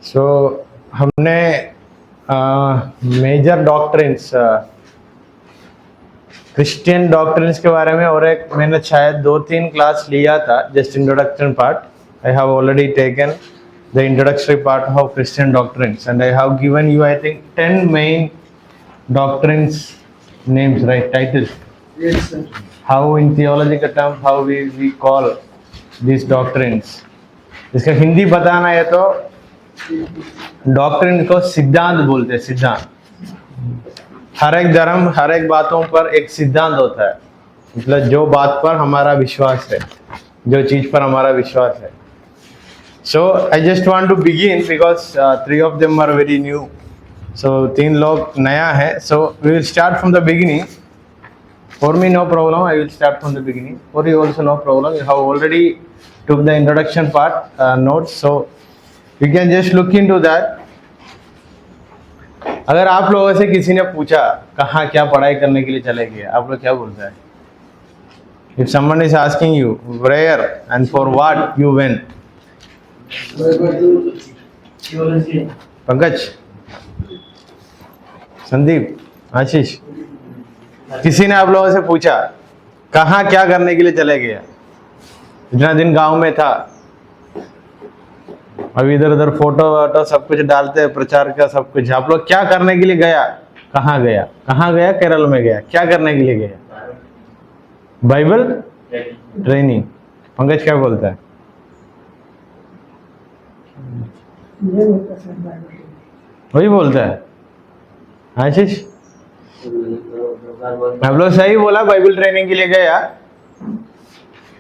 सो हमने major doctrines Christian doctrines के बारे में और एक मैंने शायद 2-3 क्लास लिया था, just introduction part. I have already taken the introductory part of Christian doctrines and I have given you I think 10 main doctrines names, right? Titles. Yes, sir. How in theological terms how we call these doctrines. इसका हिंदी बताना है तो doctrine को सिद्धांत बोलते हैं। सिद्धांत, हर एक धर्म हर एक बातों पर एक सिद्धांत होता है, मतलब जो बात पर हमारा विश्वास है, जो चीज पर हमारा विश्वास है। So I just want to begin because 3 of them are very new. So 3 लोग नया है, so we will start from the beginning. For me no problem, I will start from the beginning. For you also no problem. You have already took the introduction part notes, so you can just look into that. अगर आप लोगों से किसी ने पूछा कहाँ क्या पढ़ाई करने के लिए चले गए, आप लोग क्या बोलते हैं? If someone is asking you where and for what you went, Pankaj, Sandeep, आशीष, किसी ने आप लोगों से पूछा कहाँ क्या करने के लिए चले गया? इतना दिन गांव में था, अभी इधर उधर फोटो वोटो सब कुछ डालते हैं, प्रचार का सब कुछ। आप लोग क्या करने के लिए गया? कहाँ गया? कहाँ गया? केरल में गया। क्या करने के लिए गया? Bible training. पंकज क्या बोलता है? वही बोलता है। आशीष, आप लोग सही बोला, बाइबल ट्रेनिंग के लिए गया।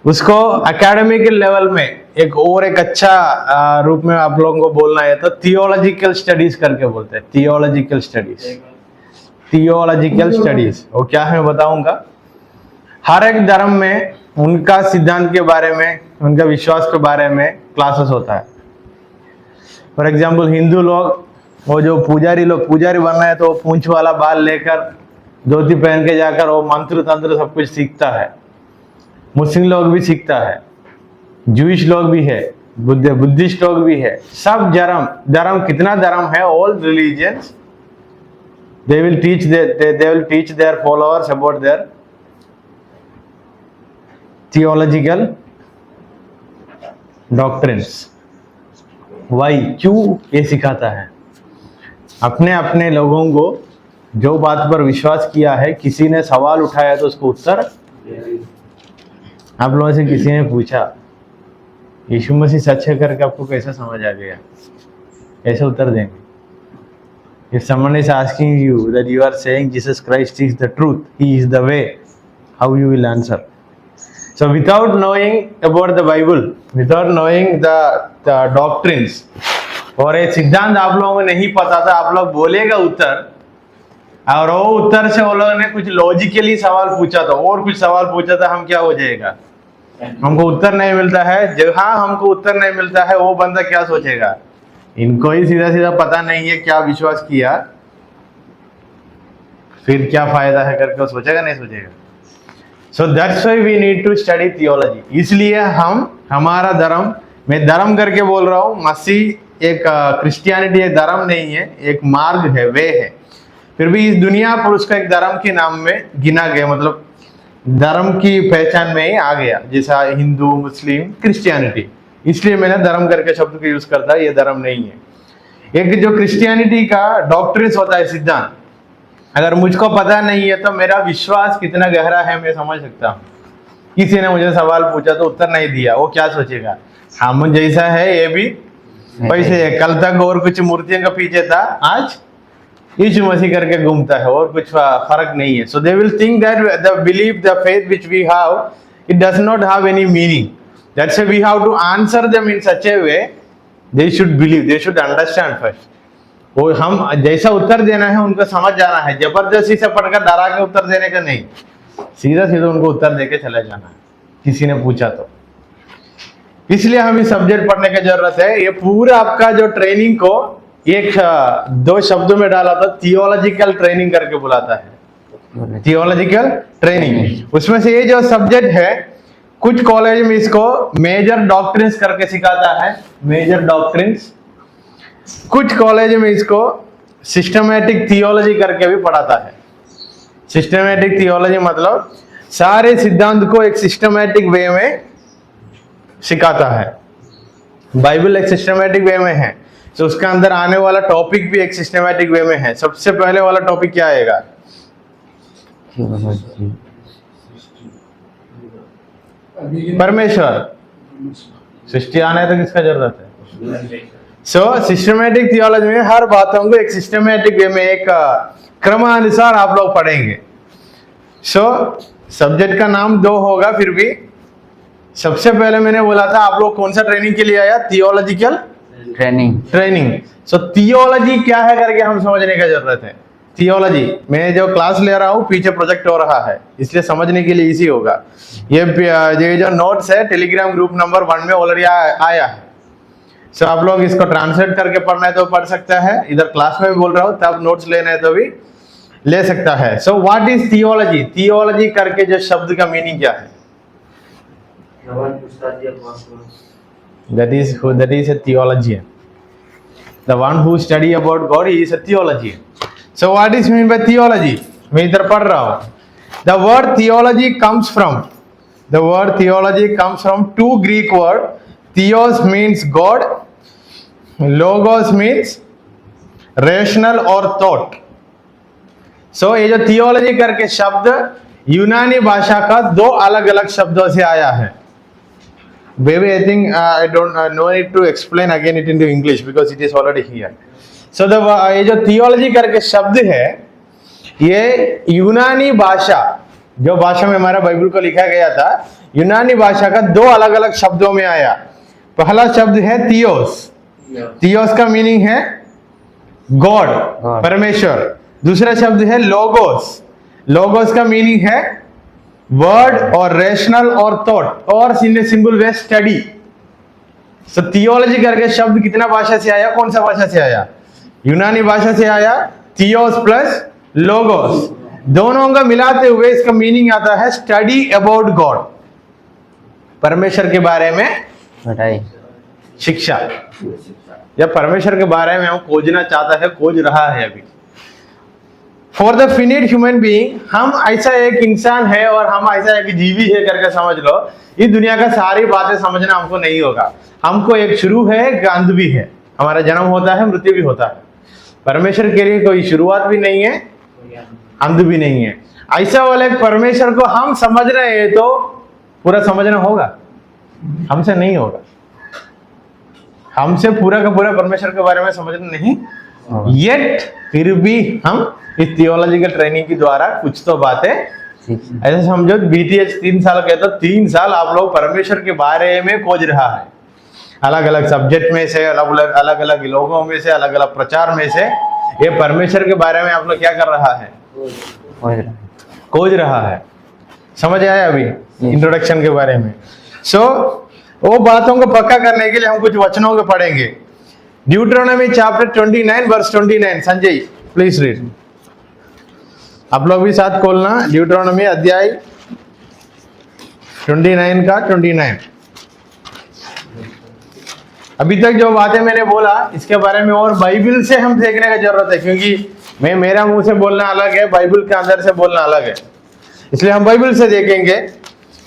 उसको एकेडमिक लेवल में एक अच्छा रूप में आप लोगों को बोलना है तो थियोलॉजिकल स्टडीज करके बोलते हैं। थियोलॉजिकल स्टडीज वो क्या है बताऊंगा। हर एक धर्म में उनका सिद्धांत के बारे में, उनका विश्वास के बारे में क्लासेस होता है। फॉर एग्जाम्पल हिंदू लोग, वो जो पुजारी बनना है तो पूंछ वाला बाल लेकर धोती पहन के जाकर वो मंत्र तंत्र सब कुछ सीखता है। मुस्लिम लोग भी सीखता है, जूइश लोग भी है, बुद्धिस्ट लोग भी है। सब धर्म कितना धर्म है, all religions they will teach their followers about their theological doctrines. Why? क्यों ये सिखाता है? अपने अपने लोगों को जो बात पर विश्वास किया है, किसी ने सवाल उठाया तो उसको उत्तर। आप लोगों से किसी ने पूछा यीशु मसीह सच है करके, आपको कैसा समझ आ गया? कैसे उत्तर देंगे? If someone is asking you that you are saying Jesus Christ is the truth, He is the way, how you will answer? So without knowing about the Bible, without knowing the doctrines, और ये सिद्धांत आप लोगों को नहीं पता था, आप लोग बोलेगा उत्तर, और वो उत्तर से वो लोगों ने कुछ लॉजिकली सवाल पूछा था और कुछ सवाल पूछा था, हम क्या हो जाएगा? हमको उत्तर नहीं मिलता है। जहाँ हमको उत्तर नहीं मिलता है वो बंदा क्या सोचेगा? इनको ही सीधा सीधा पता नहीं है क्या विश्वास किया, फिर क्या फायदा है करके वो सोचेगा नहीं सोचेगा? So that's why we need to study theology. इसलिए हम हमारा धर्म, मैं धर्म करके बोल रहा हूँ, मसीह एक क्रिश्चियनिटी एक धर्म नहीं है, एक मार्ग है, वे है। फिर भी इस दुनिया पर उसका एक धर्म के नाम में गिना गया, मतलब धर्म की पहचान में ही आ गया, जैसा हिंदू, मुस्लिम, क्रिश्चियनिटी। इसलिए मैंने धर्म करके शब्द को यूज करता है, ये धर्म नहीं है। एक जो क्रिश्चियनिटी का डॉक्ट्रिन्स होता है, सिद्धांत, अगर मुझको पता नहीं है तो मेरा विश्वास कितना गहरा है मैं समझ सकता हूँ। किसी ने मुझे सवाल पूछा तो उत्तर नहीं दिया, वो क्या सोचेगा? हम जैसा है ये भी वैसे है। कल तक और कुछ मूर्तियों का पीछे था, आज यीशु मसीह करके घूमता है, और कुछ फर्क नहीं है। So they will think that the belief, the faith which we have, it does not have any meaning. That's why we have to answer them in such a way they should believe, they should understand first. वो हम जैसा उत्तर देना है उनको समझ जाना है, जबरदस्ती से पढ़कर डरा के उत्तर देने का नहीं, सीधा सीधा उनको उत्तर देके चले जाना है किसी ने पूछा तो। इसलिए हमें सब्जेक्ट पढ़ने की जरूरत है। ये पूरा आपका जो ट्रेनिंग को एक 2 शब्दों में डाला था, थियोलॉजिकल ट्रेनिंग करके बुलाता है। थियोलॉजिकल ट्रेनिंग, उसमें से ये जो सब्जेक्ट है, कुछ कॉलेज में इसको मेजर डॉक्ट्रिन्स करके सिखाता है। मेजर डॉक्ट्रिन्स कुछ कॉलेज में इसको सिस्टमैटिक थियोलॉजी करके भी पढ़ाता है। सिस्टमैटिक थियोलॉजी मतलब सारे सिद्धांत को एक सिस्टमैटिक वे में सिखाता है। बाइबल एक सिस्टमैटिक वे में है, तो उसका अंदर आने वाला टॉपिक भी एक सिस्टमैटिक वे में है। सबसे पहले वाला टॉपिक क्या आएगा? परमेश्वर। सृष्टि आने तक किसका जरूरत है? सो सिस्टमैटिक थियोलॉजी में हर बातों को एक सिस्टमैटिक वे में एक क्रमानुसार आप लोग पढ़ेंगे। सो सब्जेक्ट का नाम 2 होगा। फिर भी सबसे पहले मैंने बोला था आप लोग कौन सा ट्रेनिंग के लिए आया? Theological training. सो थियोलॉजी क्या है करके हम समझने का जरूरत है। थियोलॉजी मैं जो क्लास ले रहा हूँ पीछे प्रोजेक्ट हो रहा है, इसलिए समझने के लिए इजी होगा। ये जो नोट्स है टेलीग्राम ग्रुप नंबर 1 में ऑलरेडी आया है। सो आप लोग इसको ट्रांसलेट करके पढ़ना है तो पढ़ सकता है, इधर क्लास में भी बोल रहा हूँ, तब नोट्स लेना है तो भी ले सकता है। सो व्हाट इज थियोलॉजी? थियोलॉजी करके जो शब्द का मीनिंग क्या है? That is a theologian. The one who study about God, he is a theologian. So what is mean by theology? मैं इधर पढ़ रहा हूँ। The word theology comes from 2 Greek word. Theos means God, logos means rational or thought. So ये जो theology करके शब्द यूनानी भाषा का 2 अलग अलग शब्दों से आया है। Maybe I think I don't no need to explain again it into English because it is already here. So ये जो theology करके शब्द है, ये यूनानी भाषा, जो भाषा में हमारा बाइबल को लिखा गया था, यूनानी भाषा का 2 अलग अलग शब्दों में आया। पहला शब्द है थियोस। थियोस का मीनिंग है गॉड, परमेश्वर। दूसरा शब्द है लोगोस। लोगोस का मीनिंग है वर्ड और रेशनल और थॉट और सिंगल वे स्टडी। सो थियोलॉजी करके शब्द कितना भाषा से आया? कौन सा भाषा से आया? यूनानी भाषा से आया। थियोस प्लस लोगोस, दोनों का मिलाते हुए इसका मीनिंग आता है स्टडी अबाउट गॉड, परमेश्वर के बारे में शिक्षा। या परमेश्वर के बारे में हम खोजना चाहता है, खोज रहा है अभी। For the finite human being, हम ऐसा एक इंसान है और हम ऐसा एक जीवी है करके समझ लो। इस दुनिया का सारी बातें समझना हमको नहीं होगा। हमको एक शुरू है, एक अंत भी है। हमारा जन्म होता है, मृत्यु भी होता है। परमेश्वर के लिए कोई शुरुआत भी नहीं है, अंत भी नहीं है। ऐसा वाले परमेश्वर को हम समझ रहे हैं तो पूरा समझना होगा, हमसे नहीं होगा। हमसे पूरा का पूरा परमेश्वर के बारे में समझना नहीं, येट फिर भी हम इस थियोलॉजिकल ट्रेनिंग के द्वारा कुछ तो बातें ऐसे समझो। बीटीएच 3 साल के, तो 3 साल आप लोग परमेश्वर के बारे में खोज रहा है। अलग अलग सब्जेक्ट में से, अलग अलग लोगों में से, अलग अलग प्रचार में से ये परमेश्वर के बारे में आप लोग क्या कर रहा है? खोज रहा है। समझ आया अभी इंट्रोडक्शन के बारे में? सो वो बातों को पक्का करने के लिए हम कुछ वचनों को पढ़ेंगे। Deuteronomy chapter 29 verse 29। Sanjay please read. आप लोग भी साथ खोलना, ड्यूटरोनॉमी अध्याय 29 का 29। अभी तक जो बातें मैंने बोला इसके बारे में और बाइबल से हम देखने का जरूरत है, क्योंकि मेरा मुंह से बोलना अलग है, बाइबल के अंदर से बोलना अलग है। इसलिए हम बाइबल से देखेंगे।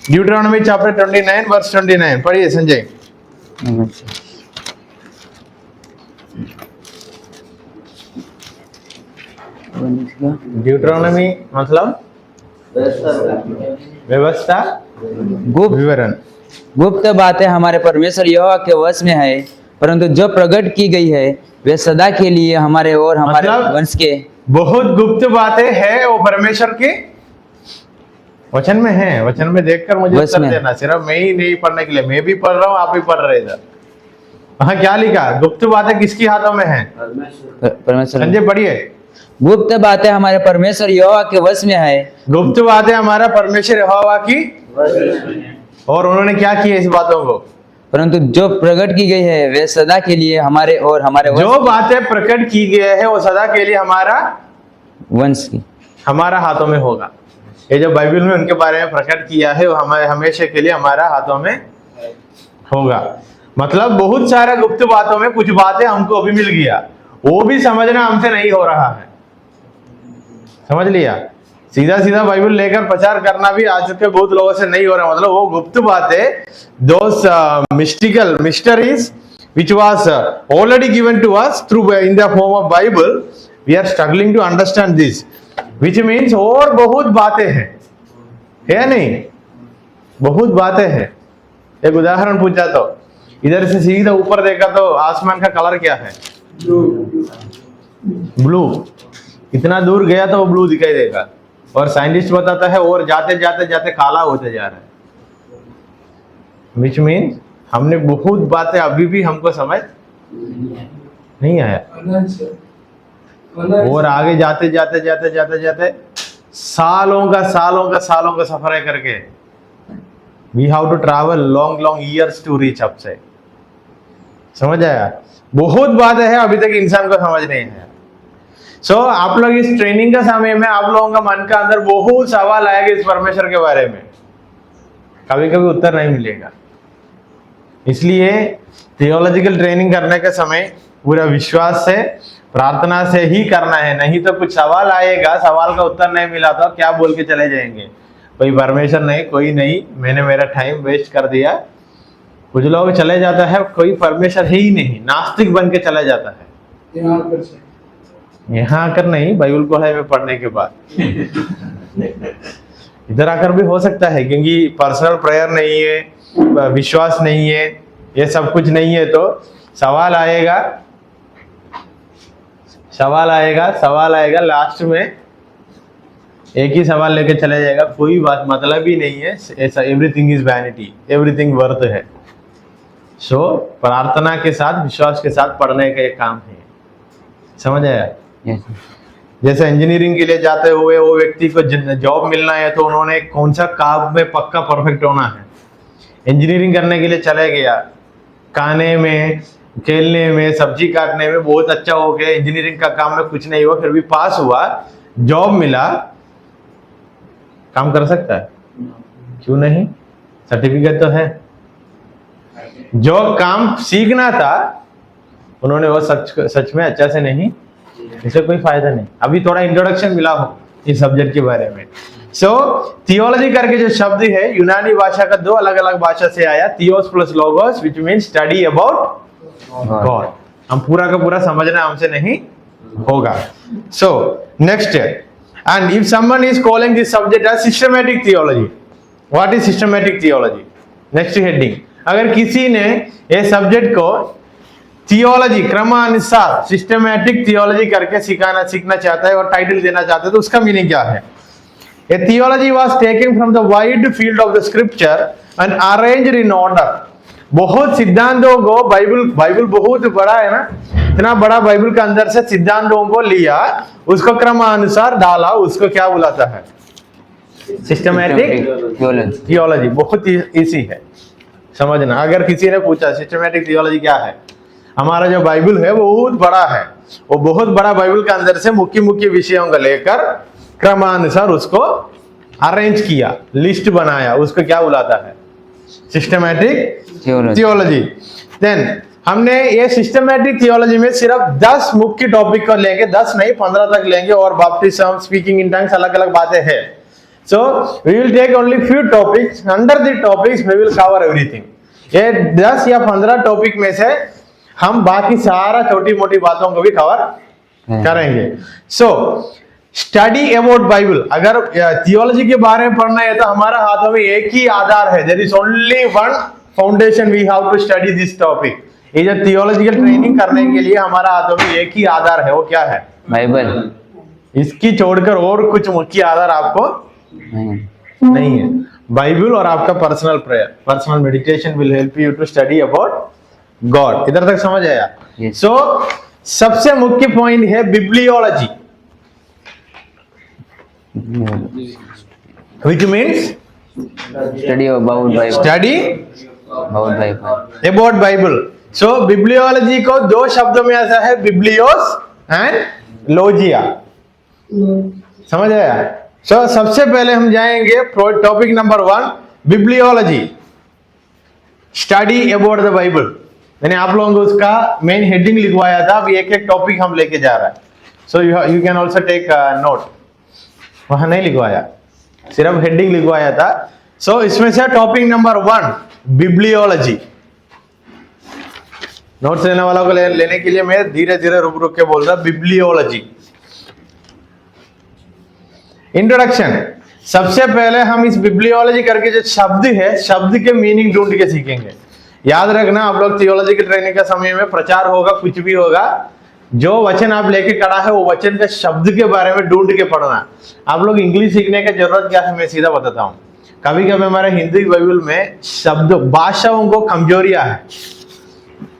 ड्यूटरोनॉमी चैप्टर 29 वर्स 29 पढ़िए संजय। ड्यूटरोनॉमी मतलब व्यवस्था, गुप्त विवरण। गुप्त बातें हमारे परमेश्वर यहोवा के वश में है, परंतु जो प्रकट की गई है वे सदा के लिए हमारे और हमारे वंश के। बहुत गुप्त बातें हैं वो परमेश्वर के वचन में है। वचन में देखकर मुझे उत्तर देना, सिर्फ मैं ही नहीं पढ़ने के लिए, मैं भी पढ़ रहा हूँ, आप भी पढ़ रहे इधर। वहाँ क्या लिखा? गुप्त बातें किसकी हाथों में है? परमेश्वर। संजय पढ़िए। गुप्त बातें हमारे परमेश्वर यहोवा के वश में है। गुप्त बातें हमारा परमेश्वर यहोवा की, और उन्होंने क्या किया इस बातों को? परंतु जो प्रकट की गई है वे सदा के लिए हमारे और हमारे वंश। जो बातें प्रकट की गई है वो सदा के लिए हमारा वंश की, हमारा हाथों में होगा। ये जो बाइबल में उनके बारे में प्रकट किया है वो हमारे हमेशा के लिए हमारा हाथों में होगा। मतलब बहुत सारे गुप्त बातों में कुछ बातें हमको अभी मिल गया, वो भी समझना हमसे नहीं हो रहा है। समझ लिया? सीधा सीधा बाइबल लेकर प्रचार करना भी आज के बहुत लोगों से नहीं हो रहा। मतलब वो गुप्त बातें, those mystical mysteries which was already given to us through in the form of Bible, we are struggling to understand this, which means और बहुत बातें हैं, है नहीं? बहुत बातें हैं। एक उदाहरण पूछा तो इधर से सीधा ऊपर देखा तो आसमान का कलर क्या है? ब्लू। इतना दूर गया तो वो ब्लू दिखाई देगा, और साइंटिस्ट बताता है और जाते जाते जाते काला होते जा रहा है। विच मीन्स हमने बहुत बातें अभी भी हमको समझ नहीं आया, और आगे जाते जाते जाते जाते जाते सालों का सफर है करके we have to travel long years to reach up से। समझ आया? बहुत बातें हैं अभी तक इंसान को समझ नहीं है। सो आप लोग इस ट्रेनिंग का समय में आप लोगों का मन का अंदर बहुत सवाल आएगा इस परमेश्वर के बारे में, कभी कभी उत्तर नहीं मिलेगा। इसलिए थियोलॉजिकल ट्रेनिंग करने के समय पूरा विश्वास से, प्रार्थना से ही करना है। नहीं तो कुछ सवाल आएगा, सवाल का उत्तर नहीं मिला तो क्या बोल के चले जाएंगे? कोई परमेश्वर नहीं, कोई नहीं, मैंने मेरा टाइम वेस्ट कर दिया। कुछ लोग चले जाता है, कोई परमेश्वर है ही नहीं, नास्तिक बन के चला जाता है। यहाँ आकर नहीं, बाइबल कॉलेज में पढ़ने के बाद इधर आकर भी हो सकता है, क्योंकि पर्सनल प्रेयर नहीं है, विश्वास नहीं है, ये सब कुछ नहीं है, तो सवाल आएगा लास्ट में एक ही सवाल लेके चले जाएगा, कोई बात मतलब ही नहीं है ऐसा। Everything is vanity, everything worth है। सो प्रार्थना के साथ, विश्वास के साथ पढ़ने का एक काम है। समझ आया? जैसे इंजीनियरिंग के लिए जाते हुए वो व्यक्ति को जॉब मिलना है तो उन्होंने कौन सा काम में पक्का परफेक्ट होना है। इंजीनियरिंग करने के लिए चले गया, खाने में, खेलने में, सब्जी काटने में बहुत अच्छा हो गया, इंजीनियरिंग का काम में कुछ नहीं हुआ, फिर भी पास हुआ, जॉब मिला, काम कर सकता है? क्यों नहीं? सर्टिफिकेट तो है। जो काम सीखना था उन्होंने वो सच में अच्छा से नहीं, इससे कोई फायदा नहीं। अभी थोड़ा इंट्रोडक्शन मिला हो इस सब्जेक्ट के बारे में। सो थियोलॉजी करके जो शब्द है यूनानी भाषा का, दो अलग अलग भाषा से आया, theos plus logos, which means study about God. हम पूरा का पूरा समझना हमसे नहीं होगा। So next, and if someone is calling this subject as systematic theology, what is systematic theology? Next heading, अगर किसी ने ये सब्जेक्ट को थियोलॉजी, क्रमानुसार सिस्टमैटिक थियोलॉजी करके सीखना चाहता है और टाइटल देना चाहता है, तो उसका मीनिंग क्या है? A theology was taken from the wide field of the scripture and arranged in order. बहुत सिद्धांतों को, बाइबल बहुत बड़ा है ना, इतना बड़ा बाइबल के अंदर से सिद्धांतों को लिया, उसको क्रमानुसार डाला, उसको क्या बुलाता है? Systematic theology. बहुत इजी है समझना। अगर किसी ने पूछा सिस्टमैटिक थियोलॉजी क्या है, हमारा जो बाइबल है वो बहुत बड़ा है, वो बहुत बड़ा बाइबल के अंदर से मुख्य मुख्य विषयों को लेकर क्रमानुसार उसको अरेंज किया, लिस्ट बनाया, उसको क्या बुलाता है? Systematic theology. देन हमने ये सिस्टमैटिक थियोलॉजी में सिर्फ 10 मुख्य टॉपिक को लेंगे, 10 नहीं 15 तक लेंगे, और बैप्टिज्म, स्पीकिंग इन टंग्स, अलग अलग बातें हैं। So we will take only few topics, under the topics we will cover everything. ये 10 या 15 टॉपिक में से हम बाकी सारा छोटी मोटी बातों को भी कवर करेंगे। सो स्टडी अबाउट बाइबल, अगर थियोलॉजी के बारे में पढ़ना है तो हमारा हाथों में एक ही आधार है, there is only one foundation, we have to study this topic. ये जो थियोलॉजिकल ट्रेनिंग करने के लिए हमारा हाथों में एक ही आधार है, वो क्या है? बाइबल। इसकी छोड़कर और कुछ मुख्य आधार आपको नहीं है। बाइबल और आपका personal prayer, personal meditation will help you to study about God. इधर तक समझ आया? सो सबसे मुख्य पॉइंट है बिब्लियोलॉजी, which means study about Bible. So bibliology को दो शब्दों में ऐसा है, बिब्लियोस एंड लोजिया। समझ आया? सो सबसे पहले हम जाएंगे topic number 1, bibliology. Study about the Bible. मैंने आप लोगों को उसका मेन हेडिंग लिखवाया था, अभी एक एक टॉपिक हम लेके जा रहा है। So you can also take note, वहां नहीं लिखवाया, सिर्फ हेडिंग लिखवाया था। सो इसमें से टॉपिक नंबर 1 बिब्लियोलॉजी। नोट्स लेने वालों को लेने के लिए मैं धीरे धीरे रुक रुक के बोल रहा, बिब्लियोलॉजी। इंट्रोडक्शन। सबसे पहले हम इस बिब्लियोलॉजी करके जो शब्द है, शब्द के मीनिंग ढूंढ के सीखेंगे। याद रखना, आप लोग थियोलॉजी की ट्रेनिंग का समय में प्रचार होगा, कुछ भी होगा, जो वचन आप लेके खड़ा है वो वचन के शब्द के बारे में ढूंढ के पढ़ना। आप लोग इंग्लिश सीखने की जरूरत क्या है, मैं सीधा बताता हूँ। कभी कभी हमारे हिंदी बाइबल में शब्द भाषाओं को कमजोरियां है,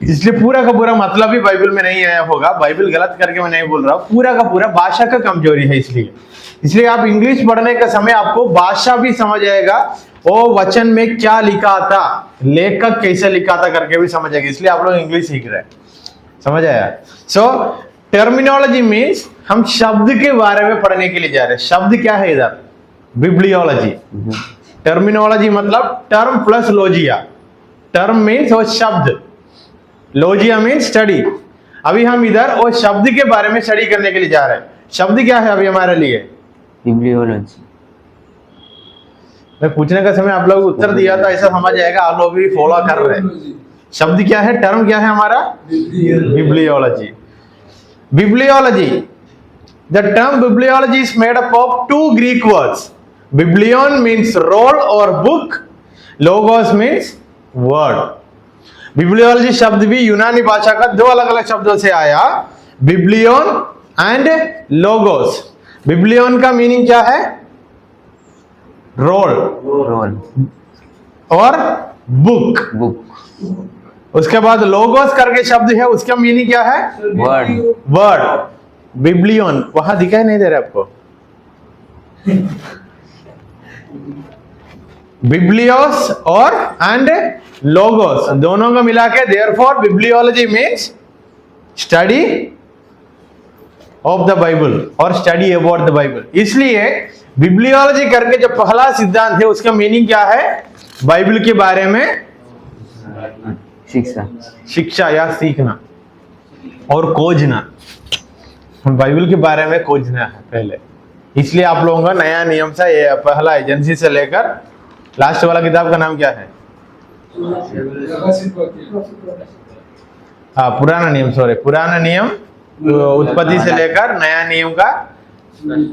इसलिए पूरा का पूरा मतलब ही बाइबल में नहीं आया होगा। बाइबल गलत करके मैं नहीं बोल रहा हूँ, पूरा का पूरा भाषा का कमजोरी है। इसलिए आप इंग्लिश पढ़ने का समय आपको भाषा भी समझ आएगा, वो वचन में क्या लिखा था, लेखक कैसे लिखा था करके भी समझ आएगा। इसलिए आप लोग इंग्लिश सीख रहे हैं, समझ आया। सो टर्मिनोलॉजी मीन्स हम शब्द के बारे में पढ़ने के लिए जा रहे हैं। शब्द क्या है इधर, बिब्लियोलॉजी। टर्मिनोलॉजी मतलब टर्म प्लस लोजिया। टर्म मीन्स वो शब्द, लोजिया मीन्स स्टडी। अभी हम इधर वो शब्द के बारे में स्टडी करने के लिए जा रहे हैं। शब्द क्या है अभी हमारे लिए, बिब्लियोलॉजी। मैं पूछने का समय आप लोग उत्तर दिया था, ऐसा समझ आएगा, आप लोग भी फॉलो कर रहे हैं। शब्द क्या है, टर्म क्या है हमारा, bibliology. Bibliology, the term bibliology is made up of 2 Greek words. Biblion means roll और book, logos means word. Bibliology शब्द भी यूनानी भाषा का 2 अलग अलग शब्दों से आया, बिब्लियन एंड लोगोस। बिब्लियन का मीनिंग क्या है, रोल और बुक। उसके बाद लोगोस करके शब्द है, उसका मीनिंग क्या है, वर्ड। बिब्लियन वहां दिखाई नहीं दे रहा आपको, बिब्लियोस और एंड लोगोस दोनों को मिला के therefore bibliology means study of the Bible और स्टडी अबाउट द बाइबल। इसलिए बिब्लियोलॉजी करके जो पहला सिद्धांत है उसका मीनिंग क्या है, बाइबल के बारे में शिक्षा या सीखना और खोजना। बाइबल के बारे में खोजना है पहले। इसलिए आप लोगों का नया नियम सा ये पहला एजेंसी से लेकर लास्ट वाला किताब का नाम क्या है, हाँ पुराना नियम, सॉरी पुराना नियम, उत्पत्ति से लेकर नया नियम का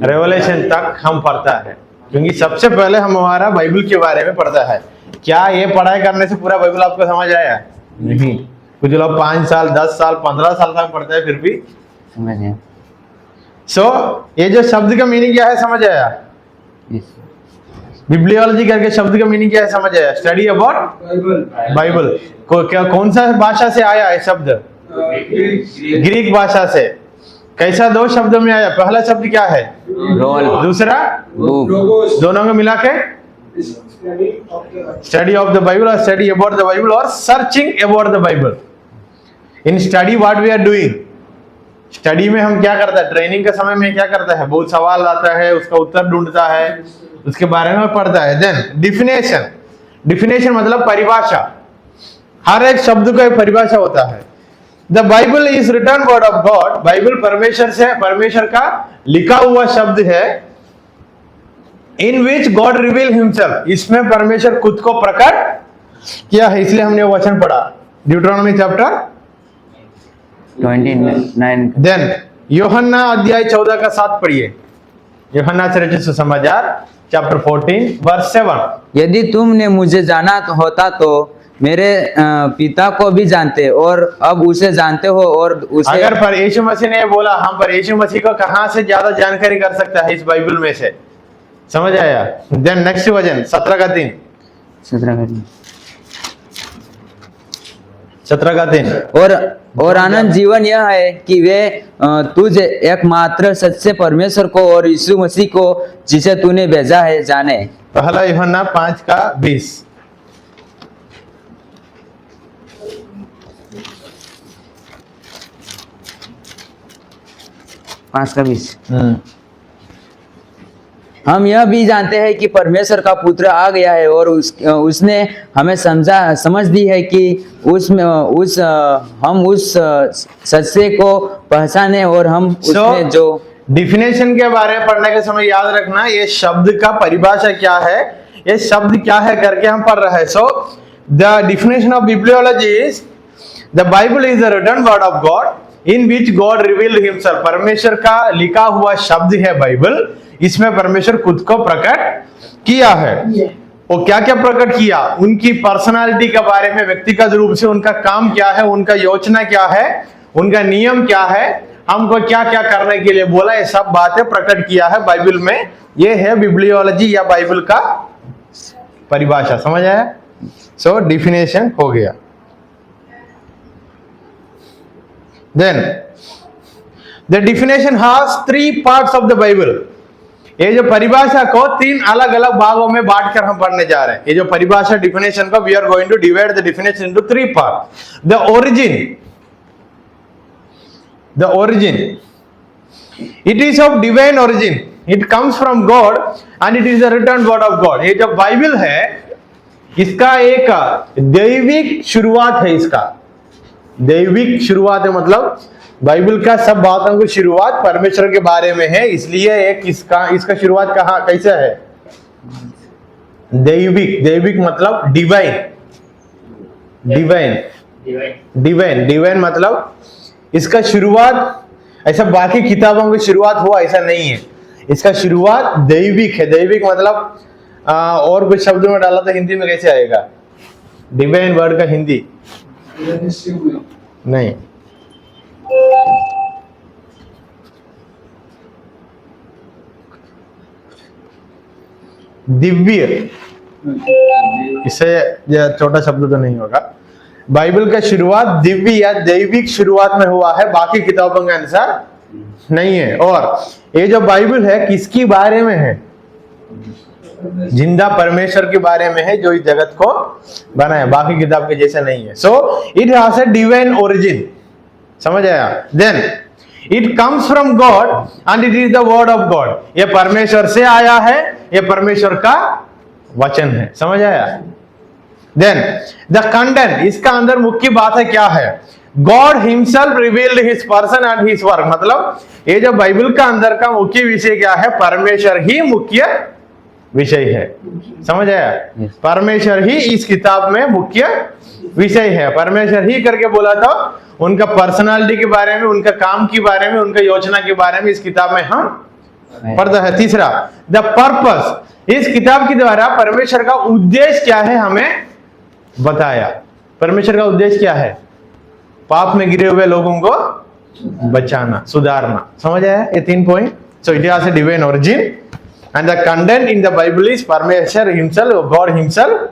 रेवलेशन तक हम पढ़ता है। क्योंकि सबसे पहले हम हमारा बाइबल के बारे में पढ़ता है। क्या ये पढ़ाई करने से पूरा बाइबल आपको समझ आया, नहीं। कुछ लोग 5 साल 10 साल 15 साल तक पढ़ते हैं फिर भी समझ नहीं। सो ये जो शब्द का मीनिंग क्या है समझ आया, बिब्लियोलॉजी करके शब्द का मीनिंग क्या है समझ आया, स्टडी अबाउट बाइबल। क्या कौन सा भाषा से आया है शब्द, ग्रीक भाषा से। कैसा 2 शब्दों में आया, पहला शब्द क्या है, रोल, दूसरा बुक। दोनों को मिला के स्टडी ऑफ द बाइबल और स्टडी अबाउट द बाइबल और searching about the Bible. In study what we are doing, study में हम क्या करता है, ट्रेनिंग के समय में क्या करता है, बहुत सवाल आता है, उसका उत्तर ढूंढता है, उसके बारे में पढ़ता है। देन डिफिनेशन, डिफिनेशन मतलब परिभाषा। हर एक शब्द का एक परिभाषा होता है। The Bible is written word of God, Bible परमेश्वर से, परमेश्वर का लिखा हुआ शब्द है। In which God reveal himself, इसमें परमेश्वर खुद को प्रकट किया है। इसलिए हमने वो वचन पढ़ा ड्यूटरोनॉमी चैप्टर 29। देन यूहन्ना अध्याय 14 का 7 पढ़िए। यूहन्ना से रचित सुसमाचार चैप्टर 14 वर्स 7। यदि तुमने मुझे जाना होता तो मेरे पिता को भी जानते और अब उसे जानते हो और उसे। अगर पर यीशु मसीह ने बोला, हम पर यीशु मसीह को कहां से ज्यादा जानकारी कर सकता है इस बाइबल में से, समझ आया। देन नेक्स्ट वचन 17 का 3, 17 का 3। और आनंद जीवन यह है कि वे तुझे एकमात्र सच्चे परमेश्वर को और यीशु मसीह को जिसे तूने भेजा है जाने। पहला यूहन्ना 5 का 20। हम यह भी जानते हैं कि परमेश्वर का पुत्र आ गया है और उसने हमें समझ दी है कि हम उस सच्चे को पहचाने और हम उसमें जो डिफिनेशन के बारे में पढ़ने के समय याद रखना ये शब्द का परिभाषा क्या है, ये शब्द क्या है करके हम पढ़ रहे हैं. So the definition of bibliology is the Bible is the written word of God in which God revealed himself. परमेश्वर का लिखा हुआ शब्द है बाइबल, इसमें परमेश्वर खुद को प्रकट किया है. वो क्या क्या प्रकट किया, उनकी पर्सनालिटी के बारे में, व्यक्तिगत रूप से उनका काम क्या है, उनका योजना क्या है, उनका नियम क्या है, हमको क्या क्या करने के लिए बोला, ये सब बातें प्रकट किया है बाइबल में. ये है बिब्लियोलॉजी या बाइबल का परिभाषा. समझ आया? सो डिफिनेशन हो गया. Then the definition has 3 parts of the Bible. ये जो परिभाषा को 3 अलग अलग भागों में बांटकर हम पढ़ने जा रहे हैं. ये जो परिभाषा डिफिनेशन को we are going to divide the definition into 3 part. The origin it is of divine origin, it comes from God and it is the written word of God. ये जो बाइबल है इसका एक दैविक शुरुआत है. इसका दैविक शुरुआत है, मतलब बाइबल का सब बातों की शुरुआत परमेश्वर के बारे में है. इसलिए एक इसका शुरुआत कहाँ कैसे है? दैविक. दैविक मतलब डिवाइन मतलब इसका शुरुआत ऐसा बाकी किताबों की शुरुआत हुआ ऐसा नहीं है. इसका शुरुआत दैविक है. दैविक मतलब और कुछ शब्दों में डाला तो हिंदी में कैसे आएगा? डिवाइन वर्ड का हिंदी नहीं. दिव्य, इससे छोटा शब्द तो नहीं होगा. बाइबल का शुरुआत दिव्य या दैविक शुरुआत में हुआ है, बाकी किताबों के अनुसार नहीं है. और ये जो बाइबल है किसके बारे में है? जिंदा परमेश्वर के बारे में है जो इस जगत को बनाया, बाकी किताब के जैसे नहीं है. So it has a divine origin. समझ आया? Then it comes from God and it is the word of God. ये परमेश्वर से आया है, ये परमेश्वर का वचन है. समझ आया? देन द कंटेंट, इसका अंदर मुख्य बात है क्या है? God himself revealed his person and his work. मतलब ये जो बाइबल का अंदर का मुख्य विषय क्या है? परमेश्वर ही मुख्य विषय है. समझ आया? परमेश्वर ही इस किताब में मुख्य विषय है. परमेश्वर ही करके बोला था. उनका पर्सनालिटी के बारे में, उनका काम के बारे में, उनका योजना के बारे में इस किताब में हम पढ़ते हैं. तीसरा द पर्पस, इस किताब के द्वारा परमेश्वर का उद्देश्य क्या है हमें बताया. परमेश्वर का उद्देश्य क्या है? पाप में गिरे हुए लोगों को बचाना, सुधारना. समझ आया? ये 3 point. So it has a divine origin and the content in the Bible is परमेश्वर himself, God himself.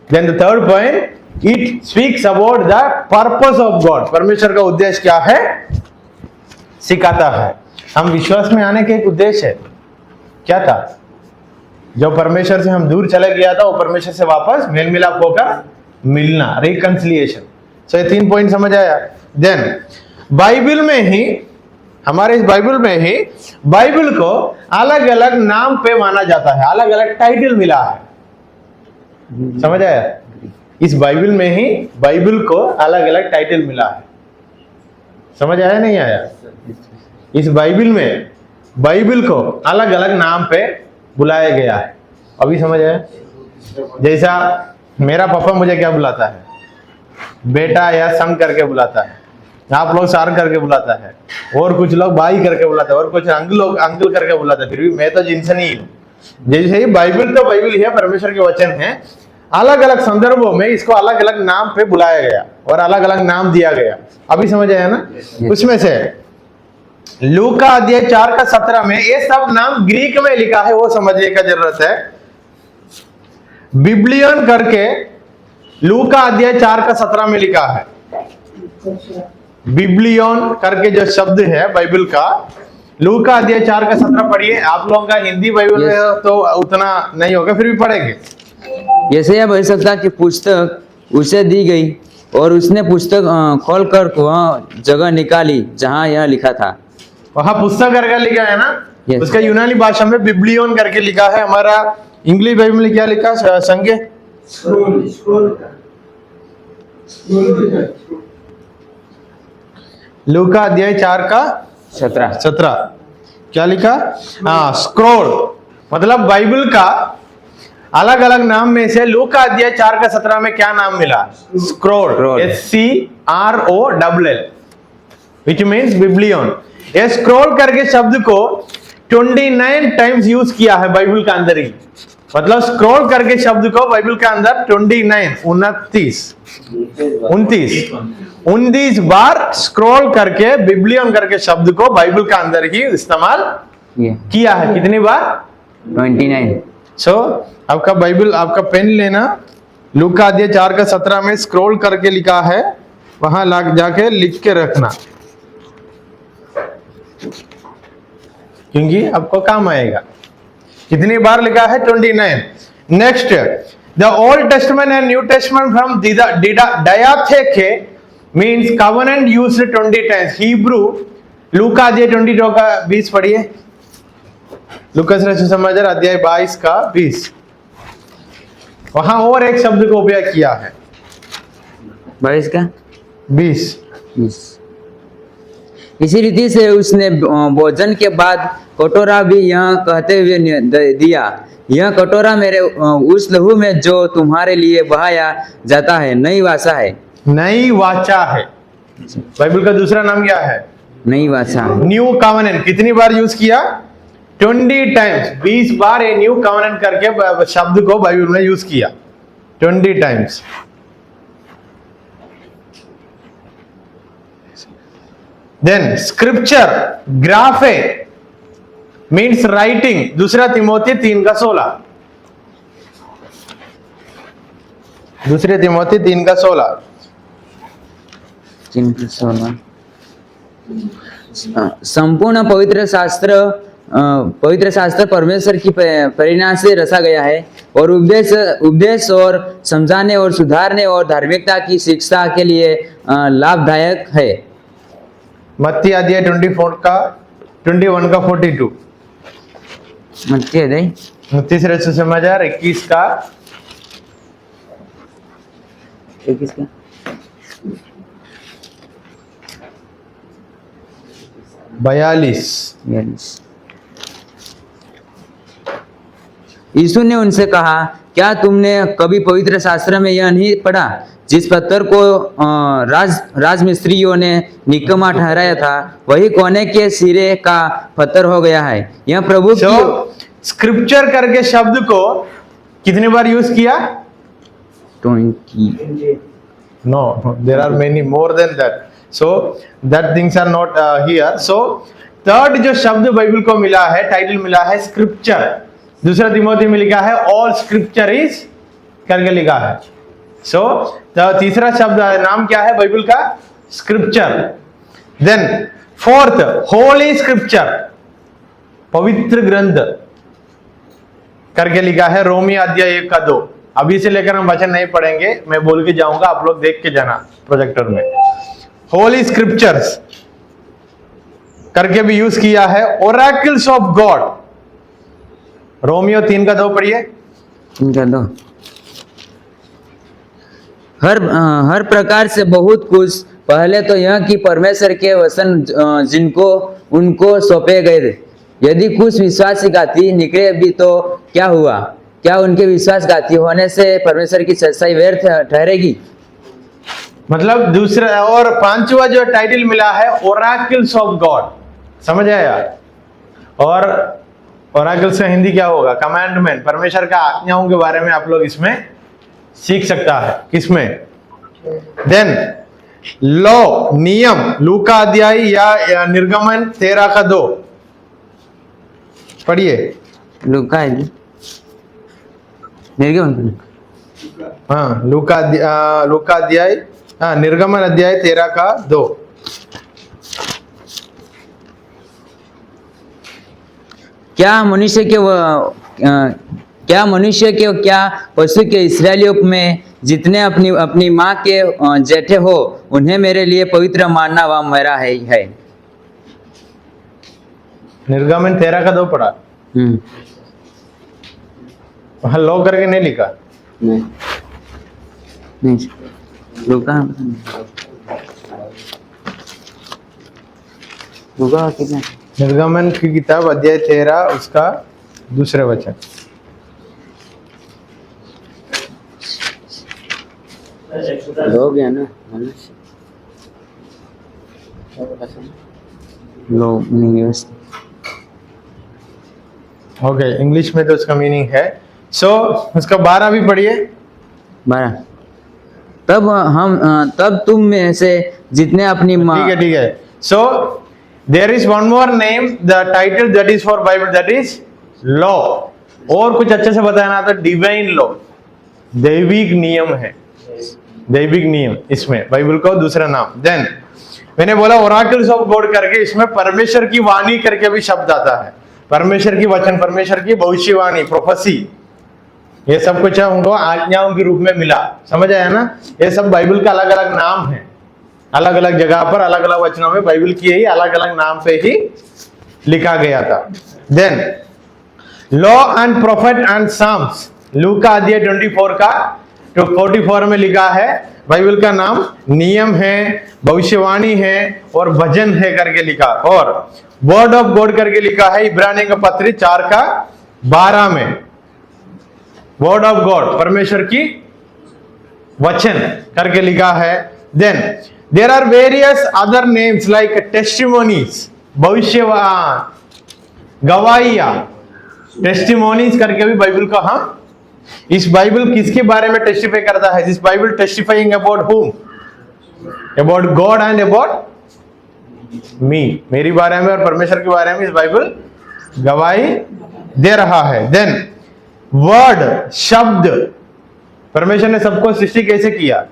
Then the third point, it speaks about the purpose of God. परमेश्वर का उद्देश्य क्या है सिखाता है. हम विश्वास में आने के एक उद्देश्य है. क्या था? जो परमेश्वर से हम दूर चले गया था वो परमेश्वर से वापस मेल मिलाप होकर मिलना, रिकंसिलिएशन. सो ये 3 पॉइंट समझ आया. देन बाइबल में ही, हमारे इस बाइबल में ही बाइबल को अलग अलग नाम पे माना जाता है, अलग अलग टाइटल मिला है. समझ आया? इस बाइबल में ही बाइबल को अलग अलग टाइटल मिला है. समझ आया नहीं आया? इस बाइबल में बाइबल को अलग अलग नाम पे बुलाया गया है. अभी समझ आया? जैसा मेरा पापा मुझे क्या बुलाता है? बेटा या सन करके बुलाता है. आप लोग सार करके बुलाता है, और कुछ लोग भाई करके बुलाता है, और कुछ अंकल करके बुलाता है. फिर भी मैं तो जिनसे नहीं हूँ. जैसे ही बाइबल तो बाइबल ही है, परमेश्वर के वचन है. अलग अलग संदर्भों में इसको अलग अलग नाम पे बुलाया गया और अलग अलग नाम दिया गया. अभी समझ आया ना? उसमें से लूका अध्याय 4 का 17 में ये सब नाम ग्रीक में लिखा है, वो समझने का जरूरत है. बिब्लियन करके लूका अध्याय 4 का 17 में लिखा है. बिब्लियन करके जो शब्द है बाइबल का, लूका अध्याय 4 का 17 पढ़िए. आप लोगों का हिंदी बाइबल में तो उतना नहीं होगा, फिर भी पढ़ेंगे. यशायाह भविष्यवक्ता की पुस्तक उसे दी गई और उसने पुस्तक खोलकर वह जगह निकाली जहां यह लिखा था. वहां पुस्तक करके लिखा है ना, Yes. उसका यूनानी भाषा में बिब्लियोन करके लिखा है। हमारा इंग्लिश बाइबल में क्या लिखा संगे? लूका अध्याय 4 का 17 क्या लिखा? हाँ, स्क्रोल। मतलब बाइबल का अलग अलग नाम में से लूका अध्याय 4 का 17 में क्या नाम मिला? Scroll, SCROLL, which means biblion. ये स्क्रोल करके शब्द को 29 टाइम्स यूज किया है बाइबल के अंदर ही। मतलब स्क्रॉल करके शब्द को बाइबल के अंदर 29 बार स्क्रॉल करके बिब्लियन करके शब्द को बाइबल के अंदर ही इस्तेमाल किया है। कितनी बार? 29। सो आपका बाइबल, आपका पेन लेना, लूका अध्याय 4 का 17 में स्क्रॉल करके लिखा है, वहां जाके लिख के रखना, क्योंकि आपको काम आएगा। कितनी बार लिखा है? 29। Next, the Old Testament and New Testament from diatheke means covenant used 20 times. Hebrew लूका अध्याय 22 का 20 पढ़िए। लूका सुसमाचार अध्याय 22 का 20, वहां और एक शब्द को उपयोग किया है। 22 का 20। इसी रीति से उसने भोजन के बाद कटोरा भी यह कहते हुए दिया, यह कटोरा मेरे उस लहू में जो तुम्हारे लिए बहाया जाता है नई वाचा है। नई वाचा है। बाइबल का दूसरा नाम क्या है? नई वाचा। न्यू कवेनेंट कितनी बार यूज किया? 20 टाइम्स। 20 बार ये न्यू कवेनेंट करके शब्द को बाइबल में यूज किया, 20 times. Then scripture graphe means writing. दूसरा तिमोथी 3 का 16। दूसरे तिमोथी 3 का 16। संपूर्ण पवित्र शास्त्र परमेश्वर की प्रेरणा से रचा गया है और उपदेश और समझाने और सुधारने और धार्मिकता की शिक्षा के लिए लाभदायक है। मत्ती अध्याय 21 का 42। मत्ती अध्याय, मत्ती सुसमाचार 21 का 42। यीशु ने उनसे कहा, क्या तुमने कभी पवित्र शास्त्र में यह नहीं पढ़ा, जिस पत्थर को राजमिस्त्रियों ने निकम्मा ठहराया था वही कोने के सिरे का पत्थर हो गया है। यह प्रभु की स्क्रिप्चर करके शब्द को कितने बार यूज किया? 20। No, there are many more than that. So that things are not here. So third जो शब्द बाइबल को मिला है, टाइटल मिला है स्क्रिप्चर। दूसरा तिमोथी में लिखा है ऑल स्क्रिप्चर इज करके लिखा है। सो तीसरा शब्द नाम क्या है बाइबल का? Scripture. Then fourth holy scripture, पवित्र ग्रंथ करके लिखा है रोमी अध्याय 1 का 2। अभी से लेकर हम वचन नहीं पढ़ेंगे, मैं बोल के जाऊंगा, आप लोग देख के जाना प्रोजेक्टर में। होली स्क्रिप्चर्स करके भी यूज किया है। ओरेकल्स ऑफ गॉड, रोमियो 3 का 2 पढ़िए। 3 का 2। हर प्रकार से बहुत कुछ। पहले तो यह कि परमेश्वर के वचन जिनको उनको सौंपे गए थे, यदि कुछ विश्वासघाती निकले भी तो क्या हुआ? क्या उनके विश्वासघाती होने से परमेश्वर की सच्चाई व्यर्थ ठहरेगी? मतलब दूसरा और पांचवा जो टाइटल मिला है ओरेकल्स ऑफ गॉड, समझ आया? और ओरेकल्स का हिंदी क्या होगा? कमांडमेंट, परमेश्वर का आज्ञाओं के बारे में आप लोग इसमें सीख सकता है। किसमें? देन लॉ, नियम, लूका अध्याय या निर्गमन 13 का 2 पढ़िए। लूका निर्गमन, हाँ लूका अध्याय, हाँ निर्गमन अध्याय 13 का 2। क्या मनुष्य के क्या पशु के इस्राएलियों में जितने अपनी माँ के जेठे हो उन्हें मेरे लिए पवित्र मानना वह मेरा है। निर्गमन 13 का 2 पढ़ा, वहां लो करके नहीं लिखा। नहीं नहीं रुका रुका कितना निर्गमन की किताब अध्याय 13 उसका दूसरे वचन। हो गया ना लो मीनिंग ओके, इंग्लिश में तो उसका मीनिंग है। सो उसका 12 भी पढ़िए। 12 तब तुम में से जितने अपनी माँ ठीक है। So there is one more name, the title that is for Bible, that is law. और कुछ अच्छे से बताया ना तो डिवाइन लॉ, दैविक नियम है, दैविक नियम इसमें बाइबल को दूसरा नाम। देन मैंने बोला ओराकल्स ऑफ गॉड करके, इसमें परमेश्वर की वाणी करके भी शब्द आता है, परमेश्वर की वचन, परमेश्वर की भविष्यवाणी, प्रोफेसी, ये सब कुछ उनको आज्ञाओं के रूप में मिला। समझ आया ना? ये सब बाइबल का अलग अलग नाम है, अलग अलग जगह पर अलग अलग वचनों में बाइबल की ही अलग अलग नाम पे ही लिखा गया था। Then law and prophet and psalms, लूका अध्याय 24 का 44 में लिखा है, बाइबल का नाम नियम है, भविष्यवाणी है और भजन है करके लिखा। और वर्ड ऑफ गॉड करके लिखा है इब्रानियों का पत्री 4 का 12 में, वर्ड ऑफ गॉड, परमेश्वर की वचन करके लिखा है। Then there are various other names like testimonies, भविष्यवाण, गवाहियां, टेस्टिमोनीज करके भी बाइबल को हम, इस बाइबल किसके बारे में टेस्टिफाई करता है? This Bible testifying about whom? About God and about me, मेरी बारे में और परमेश्वर के बारे में इस बाइबल गवाही दे रहा है। देन वर्ड, शब्द, परमेश्वर ने सबको सृष्टि कैसे किया?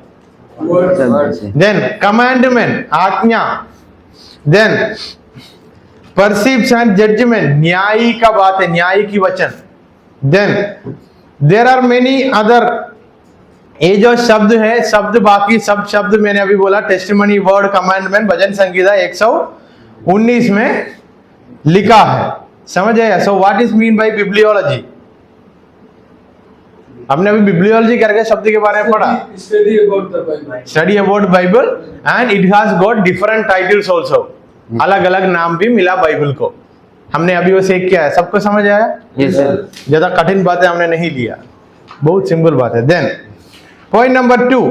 देन कमांडमेंट, आज्ञा। देन परसिप्स एंड जजमेंट, न्यायी का बात है, न्यायी की वचन। Then there are many other, ये जो शब्द है, शब्द बाकी सब शब्द मैंने अभी बोला, टेस्टिमनी, वर्ड, कमांडमेंट, भजन संगीता 119 में लिखा है। समझ आया? So what is mean by bibliology? हमने अभी बिब्लियोलॉजी करके शब्द के बारे में पढ़ा, study about Bible, and it has got different titles also, अलग अलग नाम भी मिला बाइबल को। हमने अभी वो सीख किया है, सबको समझ आया? Yes sir. ज्यादा कठिन बातें हमने नहीं लिया, बहुत सिंपल बात है। Then point number 2,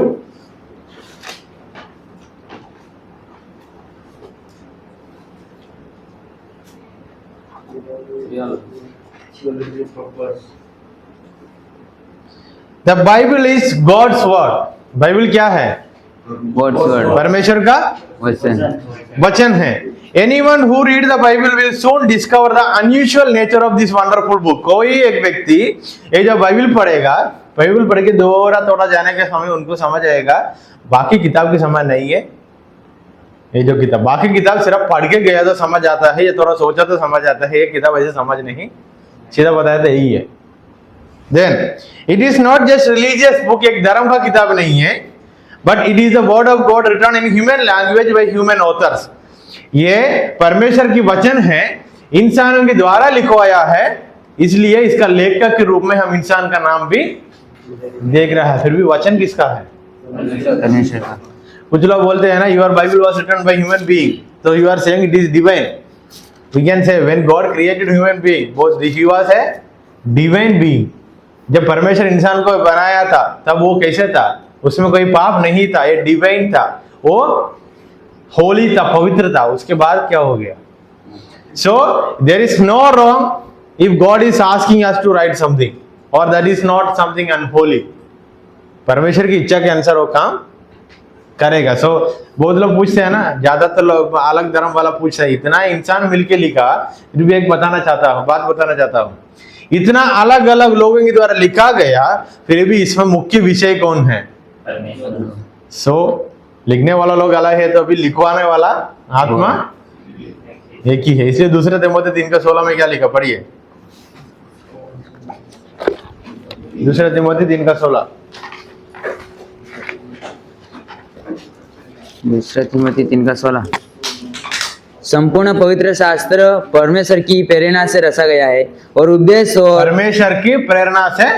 the Bible is God's word. Bible क्या है? गॉड्स वर्ड, परमेश्वर का वचन है। Anyone who read the Bible will soon discover the unusual nature of this wonderful book। कोई एक व्यक्ति ये जो बाइबल पढ़ेगा, बाइबल पढ़ के दोहरा थोड़ा जाने के समय उनको समझ आएगा, बाकी किताब की समझ नहीं है। ये जो किताब, बाकी किताब सिर्फ पढ़ के गया तो समझ आता है, या थोड़ा सोचा तो समझ आता है, ये किताब ऐसे समझ नहीं, सीधा बताया तो यही है। Then it is not just religious book, एक धर्म का किताब नहीं है, but it is the word of God written in human language by human authors. ये परमेश्वर की वचन है, इंसानों के द्वारा लिखवाया है, इसलिए इसका लेखक के रूप में हम इंसान का नाम भी देख रहा है। फिर भी वचन किसका है? परमेश्वर का। कुछ लोग बोलते हैं ना, your Bible was written by human being, तो you are saying it is divine. We can say when God created human being, both he was a divine being. जब परमेश्वर इंसान को बनाया था तब वो कैसे था? उसमें कोई पाप नहीं था, ये डिवाइन था, वो होली था, पवित्र था। उसके बाद क्या हो गया? So there is no wrong if God is asking us to write something और that is not something unholy. परमेश्वर की इच्छा के अनुसार वो काम करेगा। सो बहुत लोग पूछते हैं ना, ज्यादातर लोग अलग धर्म वाला पूछता है, इतना इंसान मिलके लिखा, फिर भी एक बात बताना चाहता हूँ, इतना अलग अलग लोगों के द्वारा लिखा गया, फिर भी इसमें मुख्य विषय कौन है? सो लिखने वाला लोग अलग है, तो अभी लिखवाने वाला आत्मा एक ही है। इसलिए दूसरे तिमोथी 3:16 में क्या लिखा? पढ़िए, दूसरे तिमोथी 3:16। दूसरा तिमोथी 3:16 संपूर्ण पवित्र शास्त्र परमेश्वर की प्रेरणा से रचा गया है और उद्देश्य और परमेश्वर की प्रेरणा से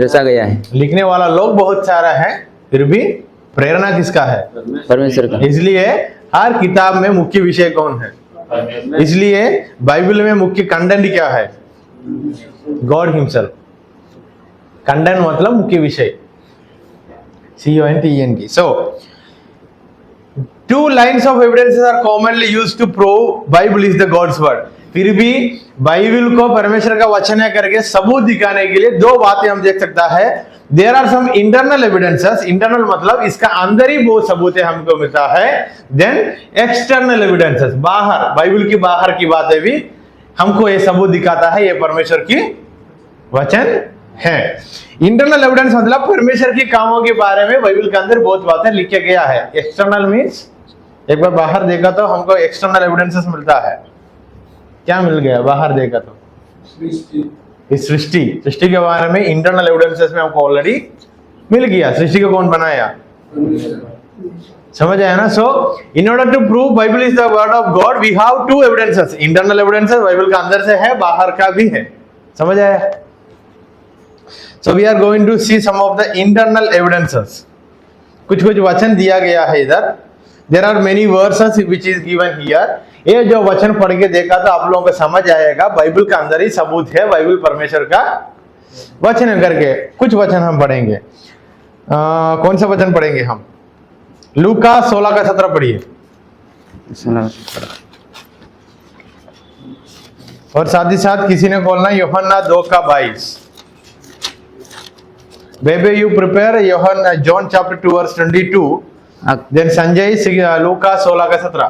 रचा गया है। लिखने वाला लोग बहुत सारा है, फिर भी प्रेरणा किसका है? परमेश्वर का। इसलिए हर किताब में मुख्य विषय कौन है? इसलिए बाइबल में मुख्य कंटेंट क्या है? God himself. कंटेंट मतलब मुख्य विषय, CONTENT। So two lines of evidences are commonly used to prove Bible is the God's word। फिर भी बाइबल को परमेश्वर का वचन है करके सबूत दिखाने के लिए दो बातें हम देख सकता है। There are some internal evidences, internal मतलब इसका अंदर ही बहुत सबूतें हमको मिलता है। देन एक्सटर्नल एविडेंसेस, बाहर, बाइबल की बाहर की बातें भी हमको ये सबूत दिखाता है ये परमेश्वर की वचन है। इंटरनल एविडेंस मतलब परमेश्वर की कामों के बारे में बाइबल के अंदर बहुत बातें लिखा गया है। एक्सटर्नल मीन्स एक बार बाहर देखा तो हमको एक्सटर्नल एविडेंसेस मिलता है। क्या मिल गया बाहर देखा तो? इस सृष्टि के बारे में इंटरनल एविडेंसेस में हमको ऑलरेडी मिल गया। सृष्टि को कौन बनाया? समझ आया ना? So in order to prove Bible is the word of God we have two evidences. Internal evidences Bible का अंदर से है, बाहर का भी है। समझ आया? So we are going to see some of the internal evidences. कुछ वचन दिया गया है इधर। There are many verses which is given here. ये जो वचन पढ़ के देखा तो आप लोगों को समझ आएगा बाइबल का अंदर ही सबूत है, बाइबल परमेश्वर का वचन है करके। कुछ वचन हम पढ़ेंगे। कौन सा वचन पढ़ेंगे हम? लूका 16 का 17 पढ़िए। और साथ ही साथ किसी ने खोलना यूहन्ना 2 का 22। बेबे यू प्रिपेयर यूहन्ना John chapter 2 verse 22। Then Sanjay लूका 16 का 17।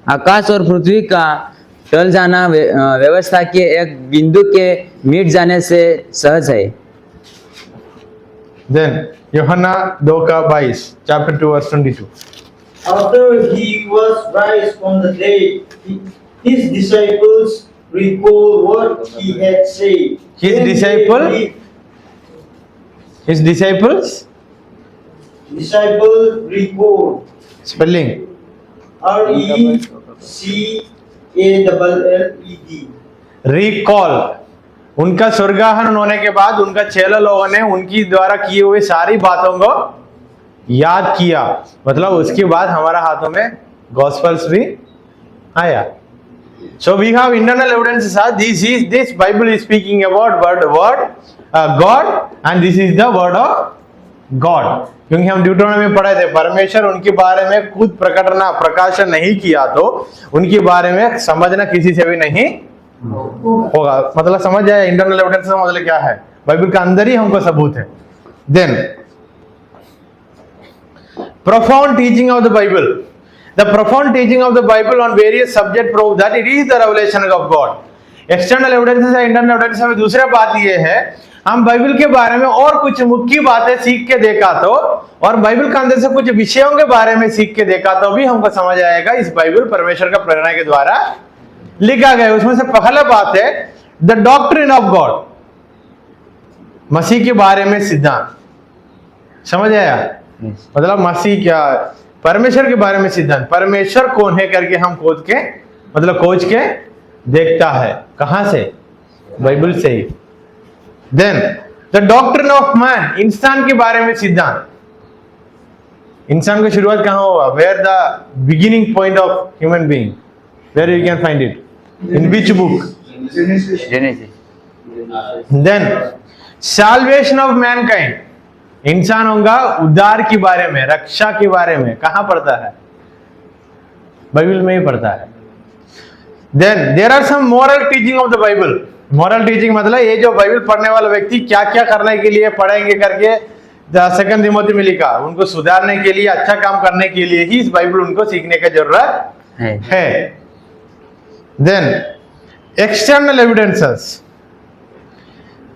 आकाश और पृथ्वी का टल जाना व्यवस्था के एक बिंदु के मिट जाने से सहज है। देन यूहन्ना 2 का 22 chapter 2 verse 22। After he was raised from the dead, his disciples recalled what he had said. His Then disciple? they- His disciples? Disciple recalled. Spelling? RECALLED. Recall। उनका स्वर्गारोहण होने के बाद उनका चेला लोगों ने उनकी द्वारा किए हुए सारी बातों को याद किया। मतलब उसके बाद हमारा हाथों में गॉस्पेल्स भी आया। So we have internal evidences are this Bible is speaking about word God and this is the word of God। क्योंकि हम ड्यूटरोनॉमी में पढ़े थे परमेश्वर उनके बारे में खुद प्रकाशन नहीं किया तो उनके बारे में समझना किसी से भी नहीं होगा। मतलब समझ जाए इंटरनल एविडेंस का मतलब क्या है? बाइबल का अंदर ही हमको सबूत है। Then profound teaching of the Bible। The profound teaching of the Bible on various subject prove that it is the revelation of God। External evidences या इंटरनल एविडेंस में दूसरा बात ये है हम बाइबल के बारे में और कुछ मुख्य बातें सीख के देखा तो और बाइबल के अंदर से कुछ विषयों के बारे में सीख के देखा तो भी हमको समझ आएगा इस बाइबल परमेश्वर का प्रेरणा के द्वारा लिखा गया। उसमें से पहला बात है द डॉक्ट्रिन ऑफ गॉड, मसीह के बारे में सिद्धांत। समझ आया? मतलब मसीह क्या, परमेश्वर के बारे में सिद्धांत। परमेश्वर कौन है करके हम खोज के देखता है। कहां से? बाइबल से ही। Then the doctrine of man, इंसान के बारे में सिद्धांत। इंसान की शुरुआत कहां हुआ? Where the beginning point of human being, where you can find it? In which book? Genesis. Then salvation of mankind, इंसानों का उद्धार के बारे में, रक्षा के बारे में कहां पढ़ता है? बाइबल में ही पढ़ता है। Then there are some moral teaching of the Bible. Moral teaching मतलब ये जो बाइबल पढ़ने वाला व्यक्ति क्या क्या करने के लिए पढ़ेंगे करके 2 तिमोथी में लिखा, उनको सुधारने के लिए, अच्छा काम करने के लिए ही इस बाइबल उनको सीखने की जरूरत है। Then external evidences,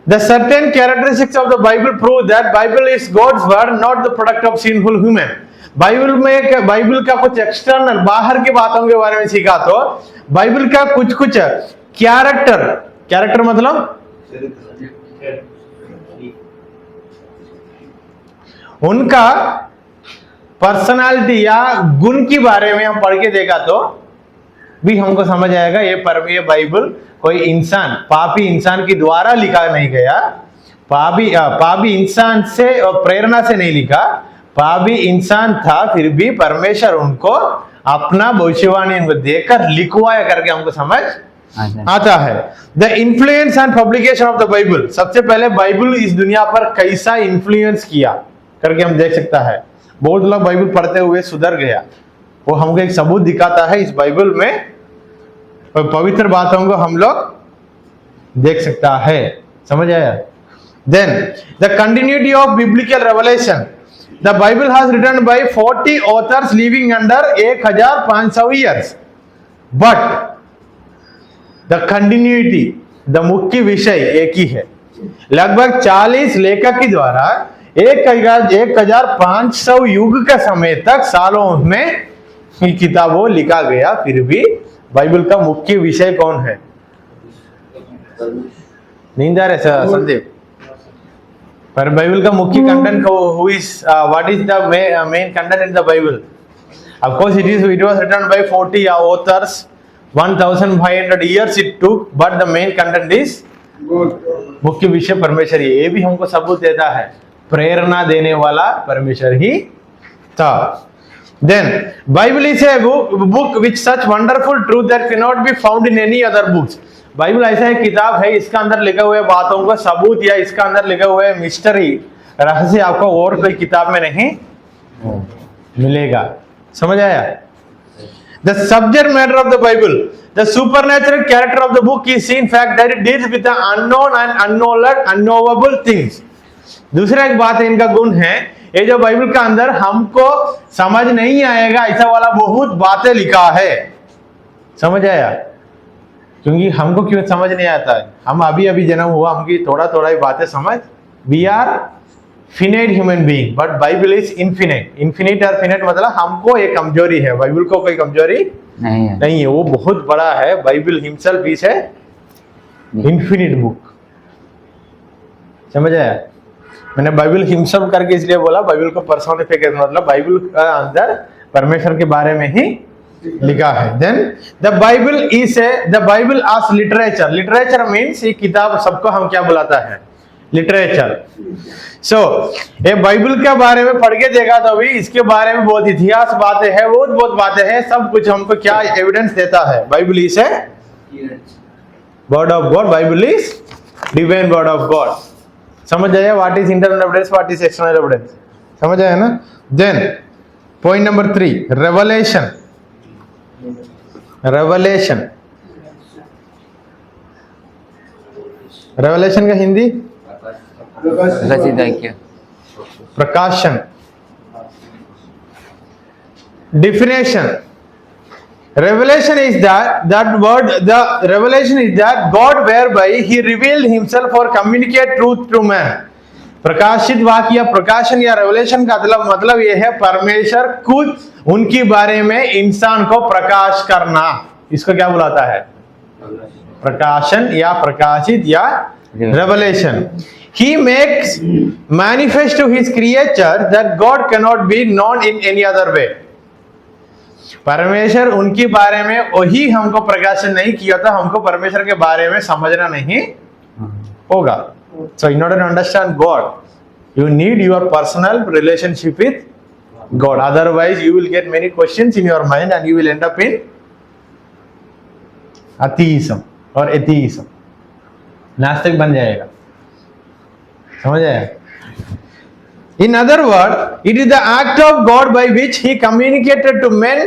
the certain characteristics of the Bible prove that Bible is God's word, not the product of sinful human। Bible का कुछ एक्सटर्नल बाहर की बातों के बारे में सीखा तो बाइबल का कुछ कैरेक्टर मतलब उनका पर्सनालिटी या गुण के बारे में हम पढ़ के देखा तो भी हमको समझ आएगा ये बाइबल कोई इंसान, पापी इंसान के द्वारा लिखा नहीं गया, पापी इंसान से और प्रेरणा से नहीं लिखा, पापी इंसान था फिर भी परमेश्वर उनको अपना भविष्यवाणी उनको देकर लिखवाया करके हमको समझ आता है। The influence and publication of the Bible, सबसे पहले बाइबल इस दुनिया पर कैसा इन्फ्लुएंस किया करके हम देख सकता है। बहुत लोग बाइबल पढ़ते हुए सुधर गया, वो हमको एक सबूत दिखाता है इस बाइबल में, पवित्र बातों को हम लोग देख सकता है। समझ आया? Then the continuity of biblical revelation, the Bible has written by 40 authors living under 1500 years, but the continuity, the मुख्य विषय एक ही है। लगभग 40 लेखक के द्वारा 1500 युग का समय तक सालों में किताबों लिखा गया, फिर भी बाइबल का मुख्य विषय कौन है? नींद आ रहा है संदीप? पर बाइबल का मुख्य content who is what is the main content in the Bible? Of course it was written by 40 authors, 1500 years it took, but the main content is मुख्य विषय परमेश्वर। ये भी हमको सबूत देता है प्रेरणा देने वाला परमेश्वर ही था। Then Bible is a book with such wonderful truth that cannot be found in any other books. Bible ऐसा एक किताब है, इसका अंदर लिखे हुए बातों का सबूत या इसका अंदर लिखे हुए मिस्टरी रहस्य आपको और कोई किताब में नहीं मिलेगा। समझ आया? The subject matter of the Bible, the supernatural character of the book is in fact that it deals with the unknown and unknowable things. दूसरा एक बात है, इनका गुण है, ये जो बाइबल का अंदर हमको समझ नहीं आएगा ऐसा वाला बहुत बातें लिखा है। समझ आया? क्योंकि हमको क्यों समझ नहीं आता है? हम अभी जन्म हुआ, हमकी थोड़ा ही बातें समझ, we are finite human being, but Bible is infinite. Infinite और finite मतलब हमको एक कमजोरी है, बाइबल को कोई कमजोरी नहीं है, वो बहुत बड़ा है। बाइबल हिमसेल्फ इज है इन्फिनिट बुक। समझ आया? मैंने बाइबल हिमसेल्फ करके इसलिए बोला, बाइबल को पर्सोनिफिकेशन मतलब बाइबल का अंदर परमेश्वर के बारे में ही लिखा है। Then the Bible as literature, literature means ये किताब सबको हम क्या बुलाता है? लिटरेचर। सो ये बाइबल के बारे में पढ़ के देखा तो अभी इसके बारे में बहुत इतिहास बातें हैं, बहुत बातें हैं, सब कुछ हमको क्या एविडेंस देता है? Bible is a word of God, Bible is divine word of God. समझ आया? What is internal evidence, what is external evidence? समझ आया ना? Then point number 3, revelation. Revelation का हिंदी प्रकाशन। Definition: revelation is that God whereby He revealed Himself or communicate truth to man. प्रकाशित वाक्य या प्रकाशन या रेवलेशन का मतलब यह है परमेश्वर खुद उनके बारे में इंसान को प्रकाश करना। इसको क्या बुलाता है? प्रकाशन या प्रकाशित या revelation. He makes manifest to his creature that God cannot be known in any other way. परमेश्वर उनके बारे में वही हमको प्रकाशन नहीं किया था, हमको परमेश्वर के बारे में समझना नहीं होगा। So in order to understand God, you need your personal relationship with God. Otherwise, you will get many questions in your mind and you will end up in atheism or atheism. नास्तिक बन जाएगा। समझ आया? In other words, it is the act of God by which He communicated to men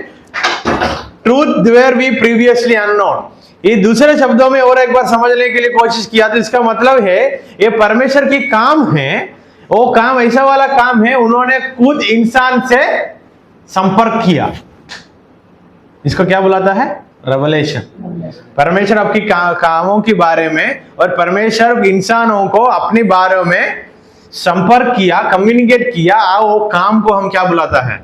truth where we previously unknown. ये दूसरे शब्दों में और एक बार समझने के लिए कोशिश किया तो इसका मतलब है ये परमेश्वर की काम है, वो काम ऐसा वाला काम है, उन्होंने खुद इंसान से संपर्क किया। इसको क्या बुलाता है? रेवलेशन। परमेश्वर आपकी कामों के बारे में और परमेश्वर इंसानों को अपने बारे में संपर्क किया, कम्युनिकेट किया, वो काम को हम क्या बुलाता है?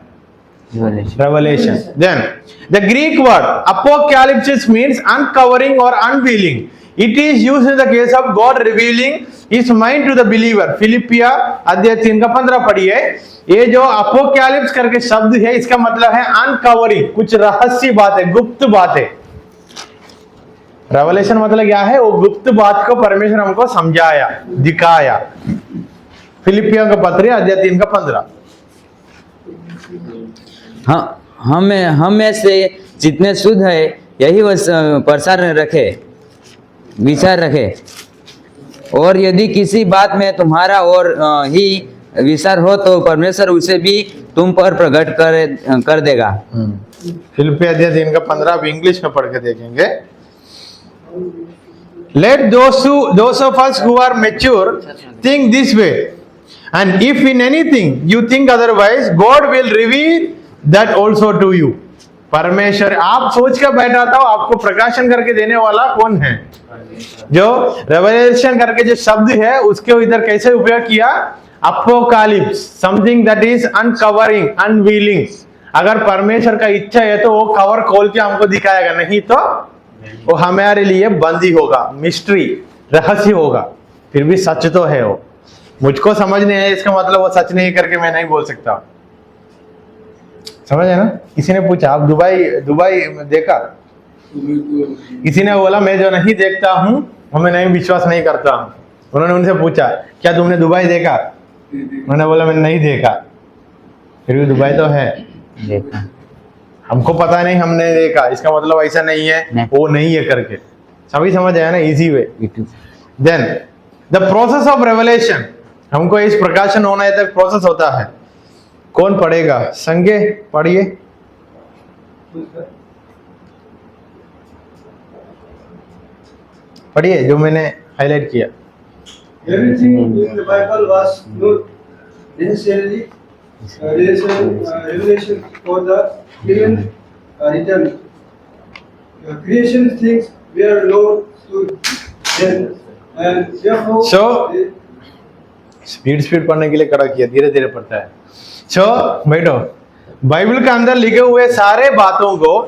Revelation. Then the Greek word apocalypse means uncovering or unveiling. It is used in the case of God revealing His mind to the believer. फिलिपिया अध्याय 3 का 15 पढ़िए। ये जो अपोकैलिप्स करके शब्द है, इसका मतलब है अनकवरिंग, कुछ रहस्य बातें, गुप्त बातें। रेवलेशन मतलब क्या है? वो गुप्त बात को परमेश्वर हमको समझाया, दिखाया। फिलिपियों का पत्र अध्याय 3 का 15। हाँ, हम में से जितने शुद्ध है यही प्रसार रखे, विचार रखे। और यदि किसी बात में तुम्हारा और ही विचार हो तो परमेश्वर उसे भी तुम पर प्रकट कर देगा। फिलिपियों अध्याय 3 का 15 अब इंग्लिश में पढ़ के देखेंगे। Let those of us who are mature think this way, and if in anything you think otherwise, God will reveal that also to you. परमेश्वर, आप सोच कर बैठा था, आपको प्रकाशन करके देने वाला कौन है? जो रेवलेशन करके जो शब्द है उसके इधर कैसे उपयोग किया? Apocalypse, something that is uncovering, unveiling. अगर परमेश्वर का इच्छा है तो वो कवर खोल के हमको दिखाएगा, नहीं तो वो हमारे लिए बंदी होगा, मिस्ट्री, रहस्य होगा। फिर भी सच तो है वो, मुझको समझ नहीं है इसका मतलब वो सच नहीं करके मैं नहीं बोल सकता। समझ है ना? किसी ने पूछा आप दुबई देखा? किसी ने बोला मैं जो नहीं देखता हूं मैं नहीं विश्वास नहीं करता हूं। उन्होंने उनसे पूछा क्या तुमने दुबई देखा? उन्होंने बोला मैंने नहीं देखा। फिर भी दुबई तो है, देखा। हमको पता नहीं, हमने देखा, इसका मतलब ऐसा नहीं है वो नहीं है करके। सभी समझ आया ना? Easy way. Then the process of revelation, हमको इस प्रकाशन होने तक प्रोसेस होता है। कौन पढ़ेगा? संगे पढ़िए। पढ़िए जो मैंने हाईलाइट किया। Everything in the Bible was not necessarily revelation for the given return. Creation things were known to them, and therefore So, speed पढ़ने के लिए कड़ा किया, धीरे धीरे पढ़ता है। बैठो। बाइबल के अंदर लिखे हुए सारे बातों को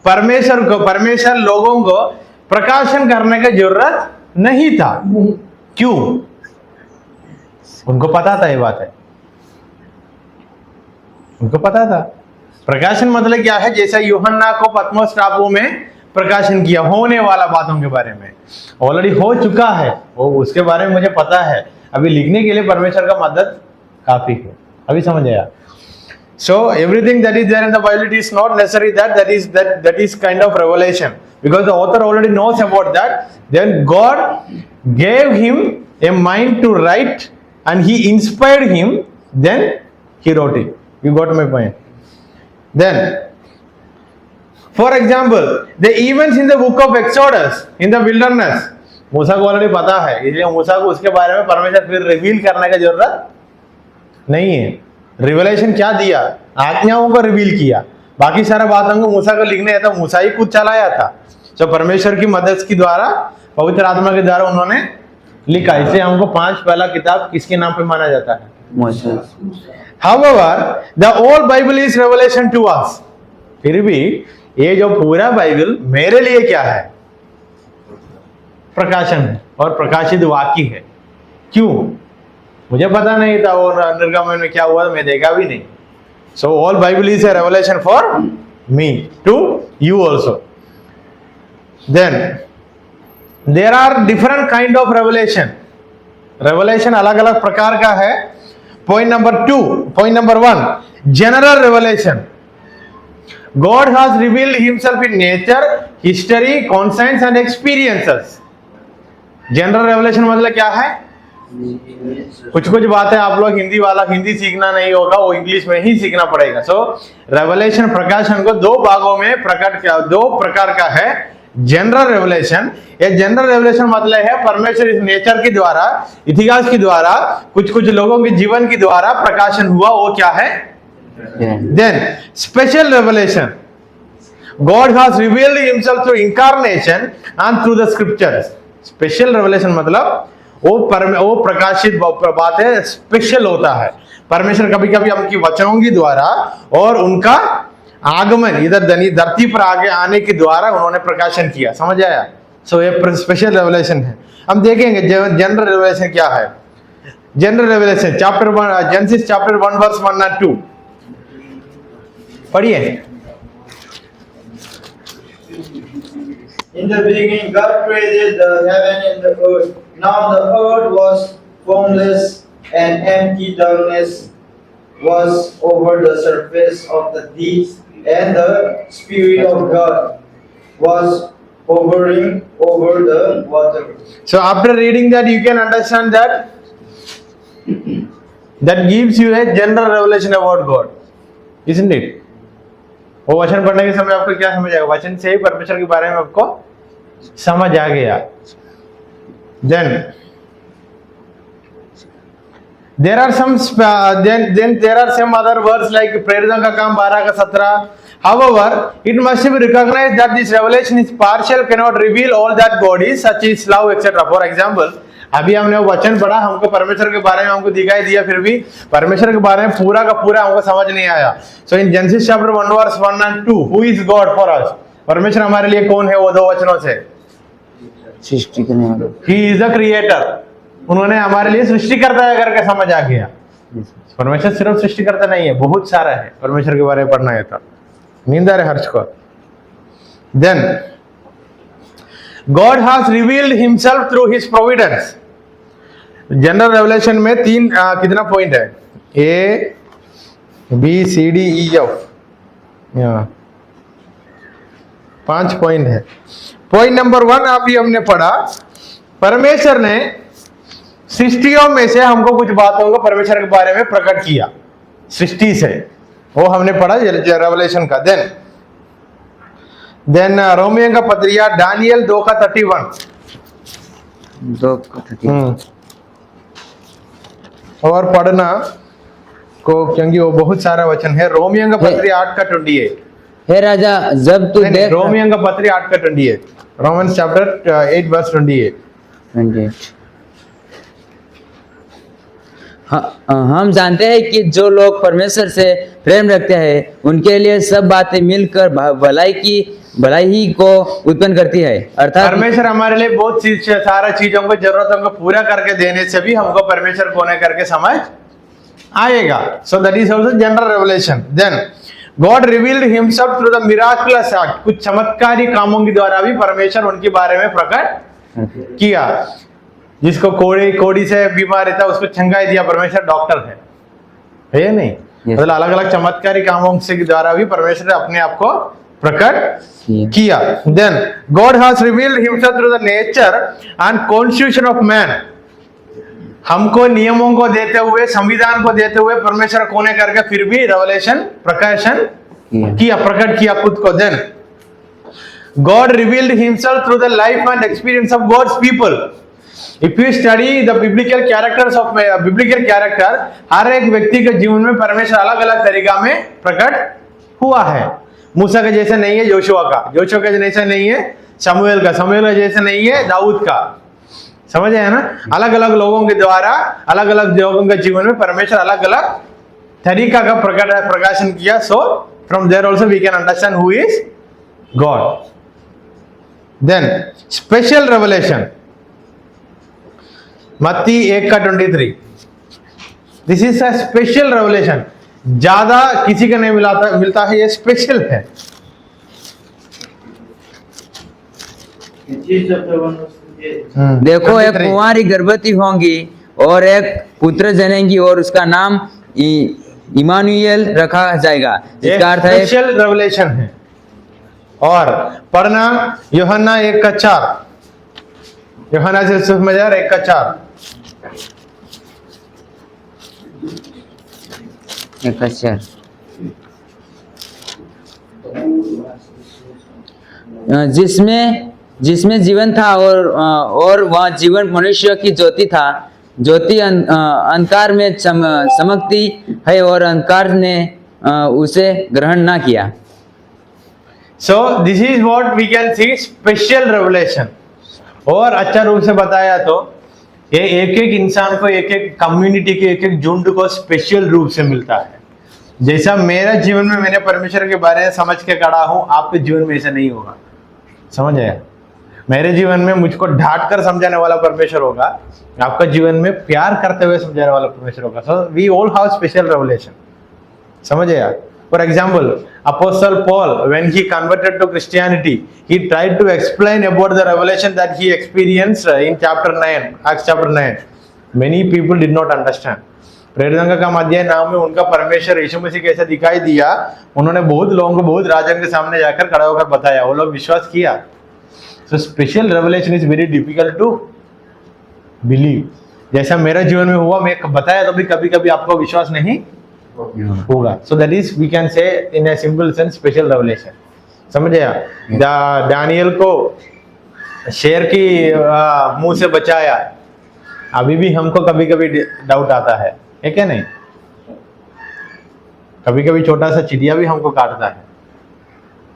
परमेश्वर लोगों को प्रकाशन करने की जरूरत नहीं था। क्यों? उनको पता था ये बात है, उनको पता था। प्रकाशन मतलब क्या है? जैसा यूहन्ना को पत्मोस टापू में प्रकाशन किया होने वाला बातों के बारे में, ऑलरेडी हो चुका है वो, उसके बारे में मुझे पता है। अभी लिखने के लिए परमेश्वर का मदद काफी है। अभी समझ आया? So everything that is there in the Bible, it is not necessary that is kind of revelation, because the author already knows about that. Then God gave him a mind to write and he inspired him, then he wrote it. You got my point? Then for example, the events in the book of Exodus in the wilderness, मूसा को already पता है, इसलिए मूसा को उसके बारे में परमेश्वर फिर रिवील करने की जरूरत नहीं है। रिवलेशन क्या दिया? आज्ञाओं को रिवील किया। बाकी सारा बातों को मूसा को लिखने था, मूसा ही खुद चलाया था। तो परमेश्वर की मदद के द्वारा, पवित्र आत्मा के द्वारा उन्होंने लिखा। इसलिए हमको 5 पहला किताब किसके नाम पे माना जाता है? Moses. However, the whole Bible is revelation to us. फिर भी ये जो पूरा बाइबल मेरे लिए क्या है? प्रकाशन है और प्रकाशित वाक्य है। क्यों? मुझे पता नहीं था वो निर्गमन में क्या हुआ, मैं देखा भी नहीं। So all Bible is a revelation for me, to you also. Then there are different kind of revelation. Revelation अलग अलग प्रकार का है। Point number 1, general revelation. God has revealed himself in nature, history, conscience and experiences. General revelation मतलब क्या है? कुछ बातें आप लोग हिंदी वाला हिंदी सीखना नहीं होगा, वो इंग्लिश में ही सीखना पड़ेगा। सो रेवलेशन प्रकाशन को 2 भागों में प्रकट किया, 2 प्रकार का है। जनरल रेवलेशन, ये जनरल रेवलेशन मतलब है परमेश्वर इस नेचर के द्वारा, इतिहास के द्वारा, कुछ लोगों के जीवन के द्वारा प्रकाशन हुआ, वो क्या है? Then special revelation, God has revealed himself through incarnation and through the scriptures. Special revelation मतलब वो प्रकाशित बातें स्पेशल होता है। परमेश्वर कभी कभी उनकी वचनों के द्वारा और उनका आगमन इधर धरती पर आगे आने के द्वारा उन्होंने प्रकाशन किया। समझ आया? सो ये स्पेशल रेवलेशन है। हम देखेंगे जनरल रेवलेशन क्या है। General revelation Genesis chapter 1 verse 1 and 2 पढ़िए। In the beginning, God created the heaven and the earth. Now the earth was formless and empty. Darkness was over the surface of the deep, and the Spirit of God was hovering over the water. So after reading that, you can understand that that gives you a general revelation about God, isn't it? वो वचन पढ़ने के समय आपको क्या समझ आएगा? वचन से ही परमेश्वर के बारे में आपको समझ आ गया. Then there are some then there are some other words like प्रेरितों का काम 12 का 17. However, it must be recognized that this revelation is partial, cannot reveal all that God is, such as love, etc. For example, अभी हमने वो वचन पढ़ा, हमको परमेश्वर के बारे में हमको दिखाई दिया, फिर भी परमेश्वर के बारे में पूरा का पूरा हमको समझ नहीं आया. So in Genesis chapter 1 verse 1 and 2, who is God for us? परमेश्वर हमारे लिए कौन है? वो दो वचनों से सृष्टि करने वाला. He is the creator. उन्होंने हमारे लिए सृष्टिकर्ता है करके समझ आ गया. परमेश्वर सिर्फ सृष्टिकर्ता नहीं है, बहुत सारा है. परमेश्वर के बारे में पढ़ना है तो नींद आ रहे हर्ष को. Then God has revealed himself through his providence. General revelation में तीन कितना पॉइंट है? A B C D E F, 5 point है. पॉइंट नंबर 1 अभी हमने पढ़ा, परमेश्वर ने सृष्टियों में से हमको कुछ बातों को परमेश्वर के बारे में प्रकट किया सृष्टि से, वो हमने पढ़ा रेवलेशन का. देन रोमियो का पत्रिया दानियल 2 का 31 और पढ़ना को, क्योंकि वो बहुत सारा वचन है. रोमियो का पत्री 8 का 28. हे राजा, जब तू देख, रोमियो का पत्री 8 का 28, रोमन्स चैप्टर 8 वर्स 28. हम जानते हैं कि जो लोग परमेश्वर से प्रेम रखते हैं उनके लिए सब बातें मिलकर भलाई ही को उत्पन्न करती है. अर्थात परमेश्वर हमारे लिए बहुत चीज, सारा चीजों को, जरूरतों को पूरा करके देने से भी हमको परमेश्वर कौन है करके समझ आएगा. So that is also general revelation. Then God revealed himself through the miraculous act. कुछ चमत्कारी कामों के द्वारा भी परमेश्वर उनके बारे में प्रकट किया. जिसको कोड़ी से बीमारी था उसको चंगाई दिया, परमेश्वर डॉक्टर है ये नहीं? मतलब अलग अलग चमत्कारी कामों से द्वारा भी परमेश्वर ने अपने आप को प्रकट किया. Then God has revealed himself through the nature and constitution of man. हमको नियमों को देते हुए, संविधान को देते हुए परमेश्वर कौन है करके फिर भी रेवलेशन प्रकाशन किया, प्रकट किया खुद को. Then God revealed himself through the life and experience of God's people. If you study the biblical characters of biblical character, हर एक व्यक्ति के जीवन में परमेश्वर अलग अलग तरीका में प्रकट हुआ है. मूसा के जैसे नहीं है योशुआ के जैसे नहीं है शमूएल के जैसे नहीं है दाऊद का. समझ आया ना? अलग अलग लोगों के द्वारा अलग अलग लोगों के जीवन में परमेश्वर अलग अलग तरीका का प्रकाशन किया. So from there also we can understand who is God. Then special revelation, मत्ती 1 का 23. This is a special revelation. ज्यादा किसी का नहीं मिलता है, ये स्पेशल है. देखो, एक कुंवारी गर्भवती होंगी और एक पुत्र जनेंगी और उसका नाम इमानुएल रखा जाएगा. इसका अर्थ है स्पेशल रेवलेशन है. और पढ़ना यूहन्ना 1 का 4, यूहन्ना से सुसमाचार 1 का 4. जिसमें जीवन था और वह जीवन मनुष्य की ज्योति था. ज्योति अंधकार में चमकती है और अंधकार ने उसे ग्रहण ना किया. So this is what we can see special revelation. और अच्छा रूप से बताया तो ये एक एक इंसान को, एक एक कम्युनिटी के एक एक झुंड को स्पेशल रूप से मिलता है. जैसा मेरा जीवन में मैंने परमेश्वर के बारे में समझ के खड़ा हूं, आपके जीवन में ऐसा नहीं होगा. समझ आया? मेरे जीवन में मुझको डांट कर समझाने वाला परमेश्वर होगा, आपका जीवन में प्यार करते हुए समझाने वाला परमेश्वर होगा. So we all have special revelation. समझ आया? For example, Apostle Paul, when he converted to Christianity, he tried to explain about the revelation that he experienced in chapter 9, Acts chapter 9. Many people did not understand. प्रेरितों का अध्याय 9 में उनका परमेश्वर यीशु मसीह कैसे दिखाई दिया, उन्होंने बहुत लोगों को बहुत राजन के सामने जाकर खड़ा होकर बताया, वो लोग विश्वास किया. So special revelation is very difficult to believe. जैसा मेरा जीवन में हुआ, मैं बताया तो भी कभी कभी आपको विश्वास नहीं होगा. So that is, we can say in a simple sense, special revelation. समझ आया? दानियल को शेर की मुंह से बचाया. अभी भी हमको कभी कभी डाउट आता है क्या नहीं? कभी कभी छोटा सा चिड़िया भी हमको काटता है,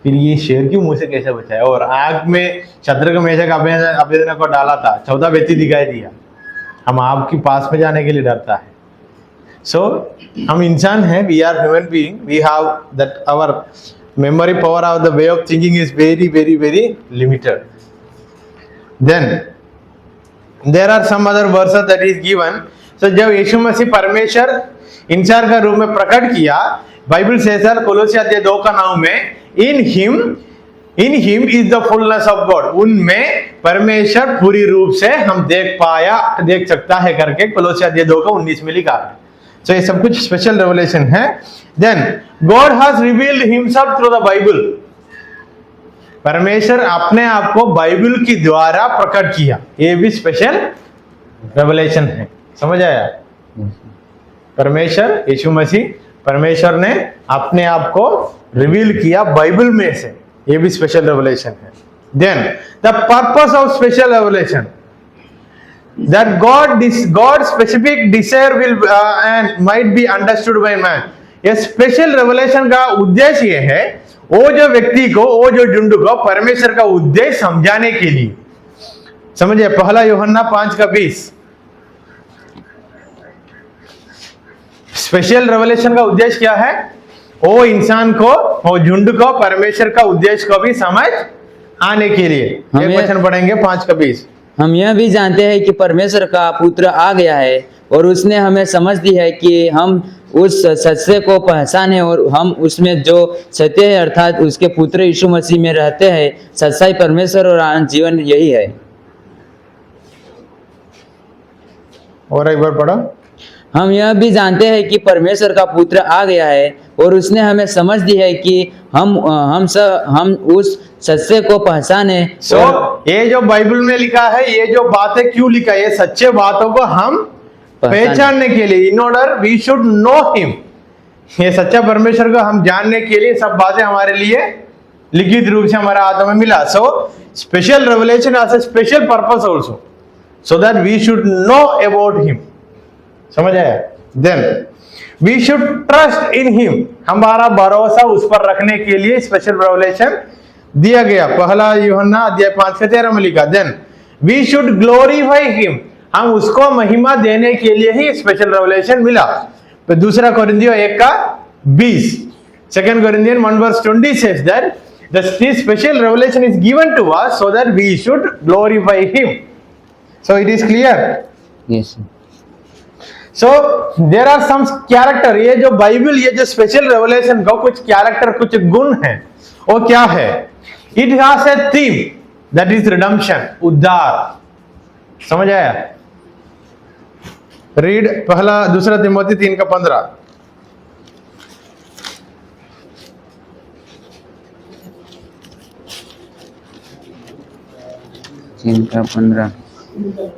फिर ये शेर की मुंह से कैसे बचाया? और आग में शत्रु मेषक अबेदनगो को डाला था, 14 व्यक्ति दिखाई दिया. हम आपके पास में जाने के लिए डरता है. सो हम इंसान हैं, we are human being, we have that our memory power of the way of thinking is very very very limited. Then there are some other verses that is given. So जब यीशु मसीह परमेश्वर इंसान का रूप में प्रकट किया, बाइबल से sir कोलोसी अध्याय 2 का 9 में, in him is the fullness of God. उनमें परमेश्वर पूरी रूप से हम देख सकता है करके कोलोसी अध्याय 2 का 19 में लिखा है. So ये सब कुछ स्पेशल रेवलेशन है. Then God has revealed himself through the Bible. परमेश्वर अपने आप को बाइबल के द्वारा प्रकट किया, ये भी स्पेशल रेवलेशन है. समझ आया? परमेश्वर यीशु मसीह परमेश्वर ने अपने आप को रिवील किया बाइबल में से, ये भी स्पेशल रेवलेशन है. Then the purpose of special revelation, that God's specific desire will and might be understood by man. ये स्पेशल रेवलेशन का उद्देश्य ये है, वो जो व्यक्ति को, वो जो झुंड को परमेश्वर का उद्देश्य समझाने के लिए. समझिए, 1 यूहन्ना 5:20. स्पेशल रेवलेशन का उद्देश्य क्या है? वो इंसान को, वो झुंड को परमेश्वर का उद्देश्य को भी समझ आने के लिए. एक वचन पढ़ेंगे 5:20. हम यह भी जानते हैं कि परमेश्वर का पुत्र आ गया है और उसने हमें समझ दी है कि हम उस सत्य को पहचाने और हम उसमें जो सत्य है अर्थात उसके पुत्र यीशु मसीह में रहते हैं. सच्चाई, परमेश्वर और आनंद जीवन यही है. और एक बार पढ़ो. हम यह भी जानते हैं कि परमेश्वर का पुत्र आ गया है और उसने हमें समझ दी है कि हम उस सत्य को पहचाने. ये जो बाइबल में लिखा है, ये जो बातें क्यों लिखा है? ये सच्चे बातों को हम पहचानने के लिए, in order we should know him. ये सच्चा परमेश्वर को हम जानने के लिए सब बातें हमारे लिए लिखित रूप से हमारे हाथों में मिला. So special revelation has a special purpose also, so that we should know about him. समझ आया? Then we should trust in him. हमारा भरोसा उस पर रखने के लिए स्पेशल रेवलेशन दिया गया. 1 यूहन्ना अध्याय 5:13 में लिखा. Then we should glorify him. हम उसको महिमा देने के लिए ही स्पेशल रेवलेशन मिला. तो 2 कोरिन्थियों 1:20, 2 Corinthian 1:20 says that this special revelation is given to us so that we should glorify him. So it is clear. Yes. So there are some character. ये जो बाइबल, ये जो स्पेशल रेवलेशन का कुछ character, कुछ गुण है, वो क्या है? It has a theme that is redemption, उद्धार. समझ आया? रीड 2 तिमोथी 3:15.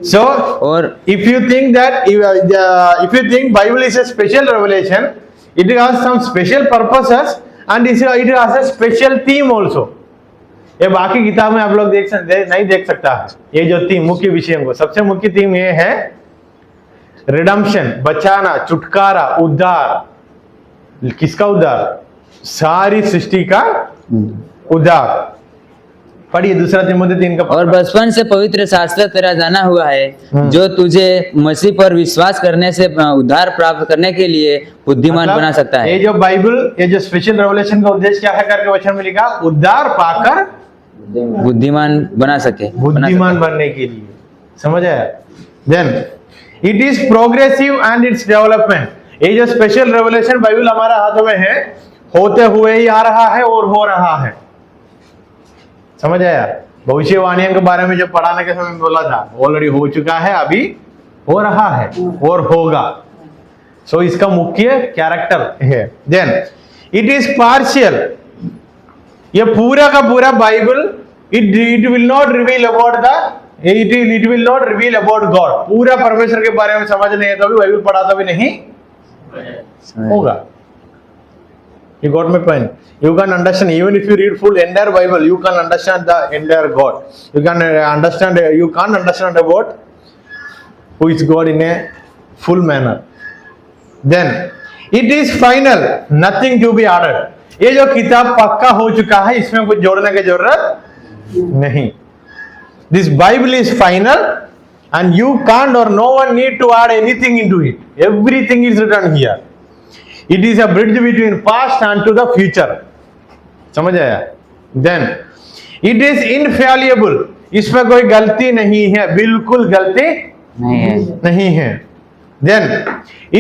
So, और if you think that if you think Bible is a special revelation, it has some special purposes and it has a special theme also. ये बाकी किताब में आप लोग नहीं देख सकता है. ये जो थीम, मुख्य विषयों को, सबसे मुख्य थीम ये है रिडम्पशन, बचाना, छुटकारा, उद्धार. किसका उद्धार? सारी सृष्टि का उद्धार. पढ़िए 2 तिमोथी 3:15. और बचपन से पवित्र शास्त्र तेरा जाना हुआ है, जो तुझे मसीह पर विश्वास करने से उद्धार प्राप्त करने के लिए बुद्धिमान बना सकता है. ये जो बाइबल, ये जो स्पेशल रेवलेशन का उद्देश्य क्या है करके वचन में लिखा? उद्धार पाकर बुद्धिमान बना सके, बुद्धिमान बनने के लिए. समझ आया? Then it is progressive and its development. ये जो स्पेशल रेवलेशन बाइबल हमारा हाथों में है, होते हुए ही आ रहा है और हो रहा है। समझ आया? भविष्यवाणियों के बारे में जब पढ़ाने के समय में बोला था, ऑलरेडी हो चुका है, अभी हो रहा है और होगा। सो इसका मुख्य कैरेक्टर है। Then it is partial. ये पूरा का पूरा Bible it will not reveal about the it will not reveal about God. पूरा परमेश्वर के बारे में समझ नहीं है तो भी बाइबल पढ़ाता भी नहीं होगा। You got my point? You can understand, even if you read full entire Bible, you can understand the entire God. You can't understand about who is God in a full manner. Then it is final, nothing to be added. ये जो किताब पक्का हो चुका है, इसमें कुछ जोड़ने की जरूरत नहीं। This Bible is final and you can't or no one need to add anything into it. Everything is written here. It is a bridge between past and to the future. समझ आया? Then it is infallible. इसमें कोई गलती नहीं है, बिल्कुल गलती नहीं है। Then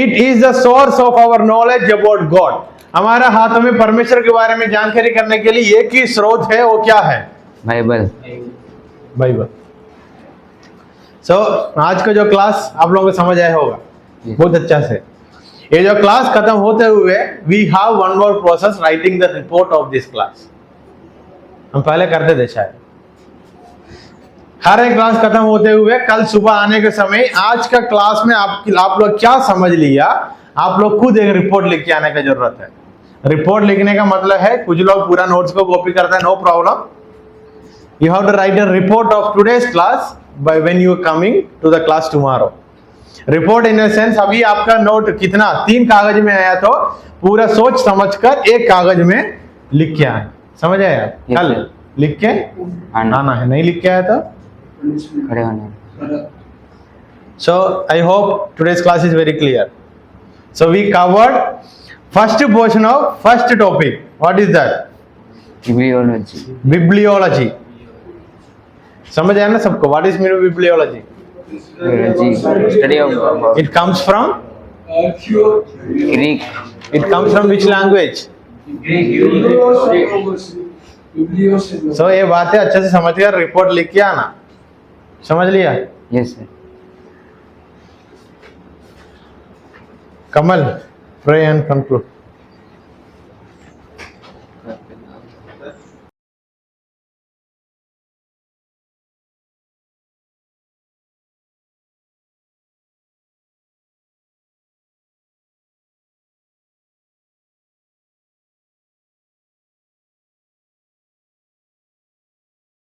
it is the source of our knowledge about God. हमारा हाथ में परमेश्वर के बारे में जानकारी करने के लिए एक ही स्रोत है, वो क्या है? बाइबल। सो आज का जो क्लास आप लोगों को समझ आया होगा बहुत अच्छा से। ये जो क्लास खत्म होते हुए we have one more process, writing the report of this class. हम पहले करते थे शायद। हर एक क्लास खत्म होते हुए कल सुबह आने के समय आज का क्लास में आप लोग क्या समझ लिया, आप लोग खुद एक रिपोर्ट लिख के आने की जरूरत है। रिपोर्ट लिखने का मतलब है, कुछ लोग पूरा नोट्स को कॉपी करते हैं, no problem. You have to write a report of today's class by when you are coming to the class tomorrow. Report in the sense, अभी आपका नोट कितना 3 कागज में आया तो पूरा सोच समझकर 1 कागज में लिख के आए। समझ आया? कल लिख के आना है, नहीं लिख के आया तो खड़े होना। So I hope today's class is very clear. So we covered first portion of first topic. What is that? Bibliology. समझ आया ना सबको? What is mean bibliology? Study of It comes from Greek. It comes from which language? So ये बातें अच्छे से समझ कर रिपोर्ट लिख के आना। समझ लिया? Yes sir. Kamal, pray and conclude.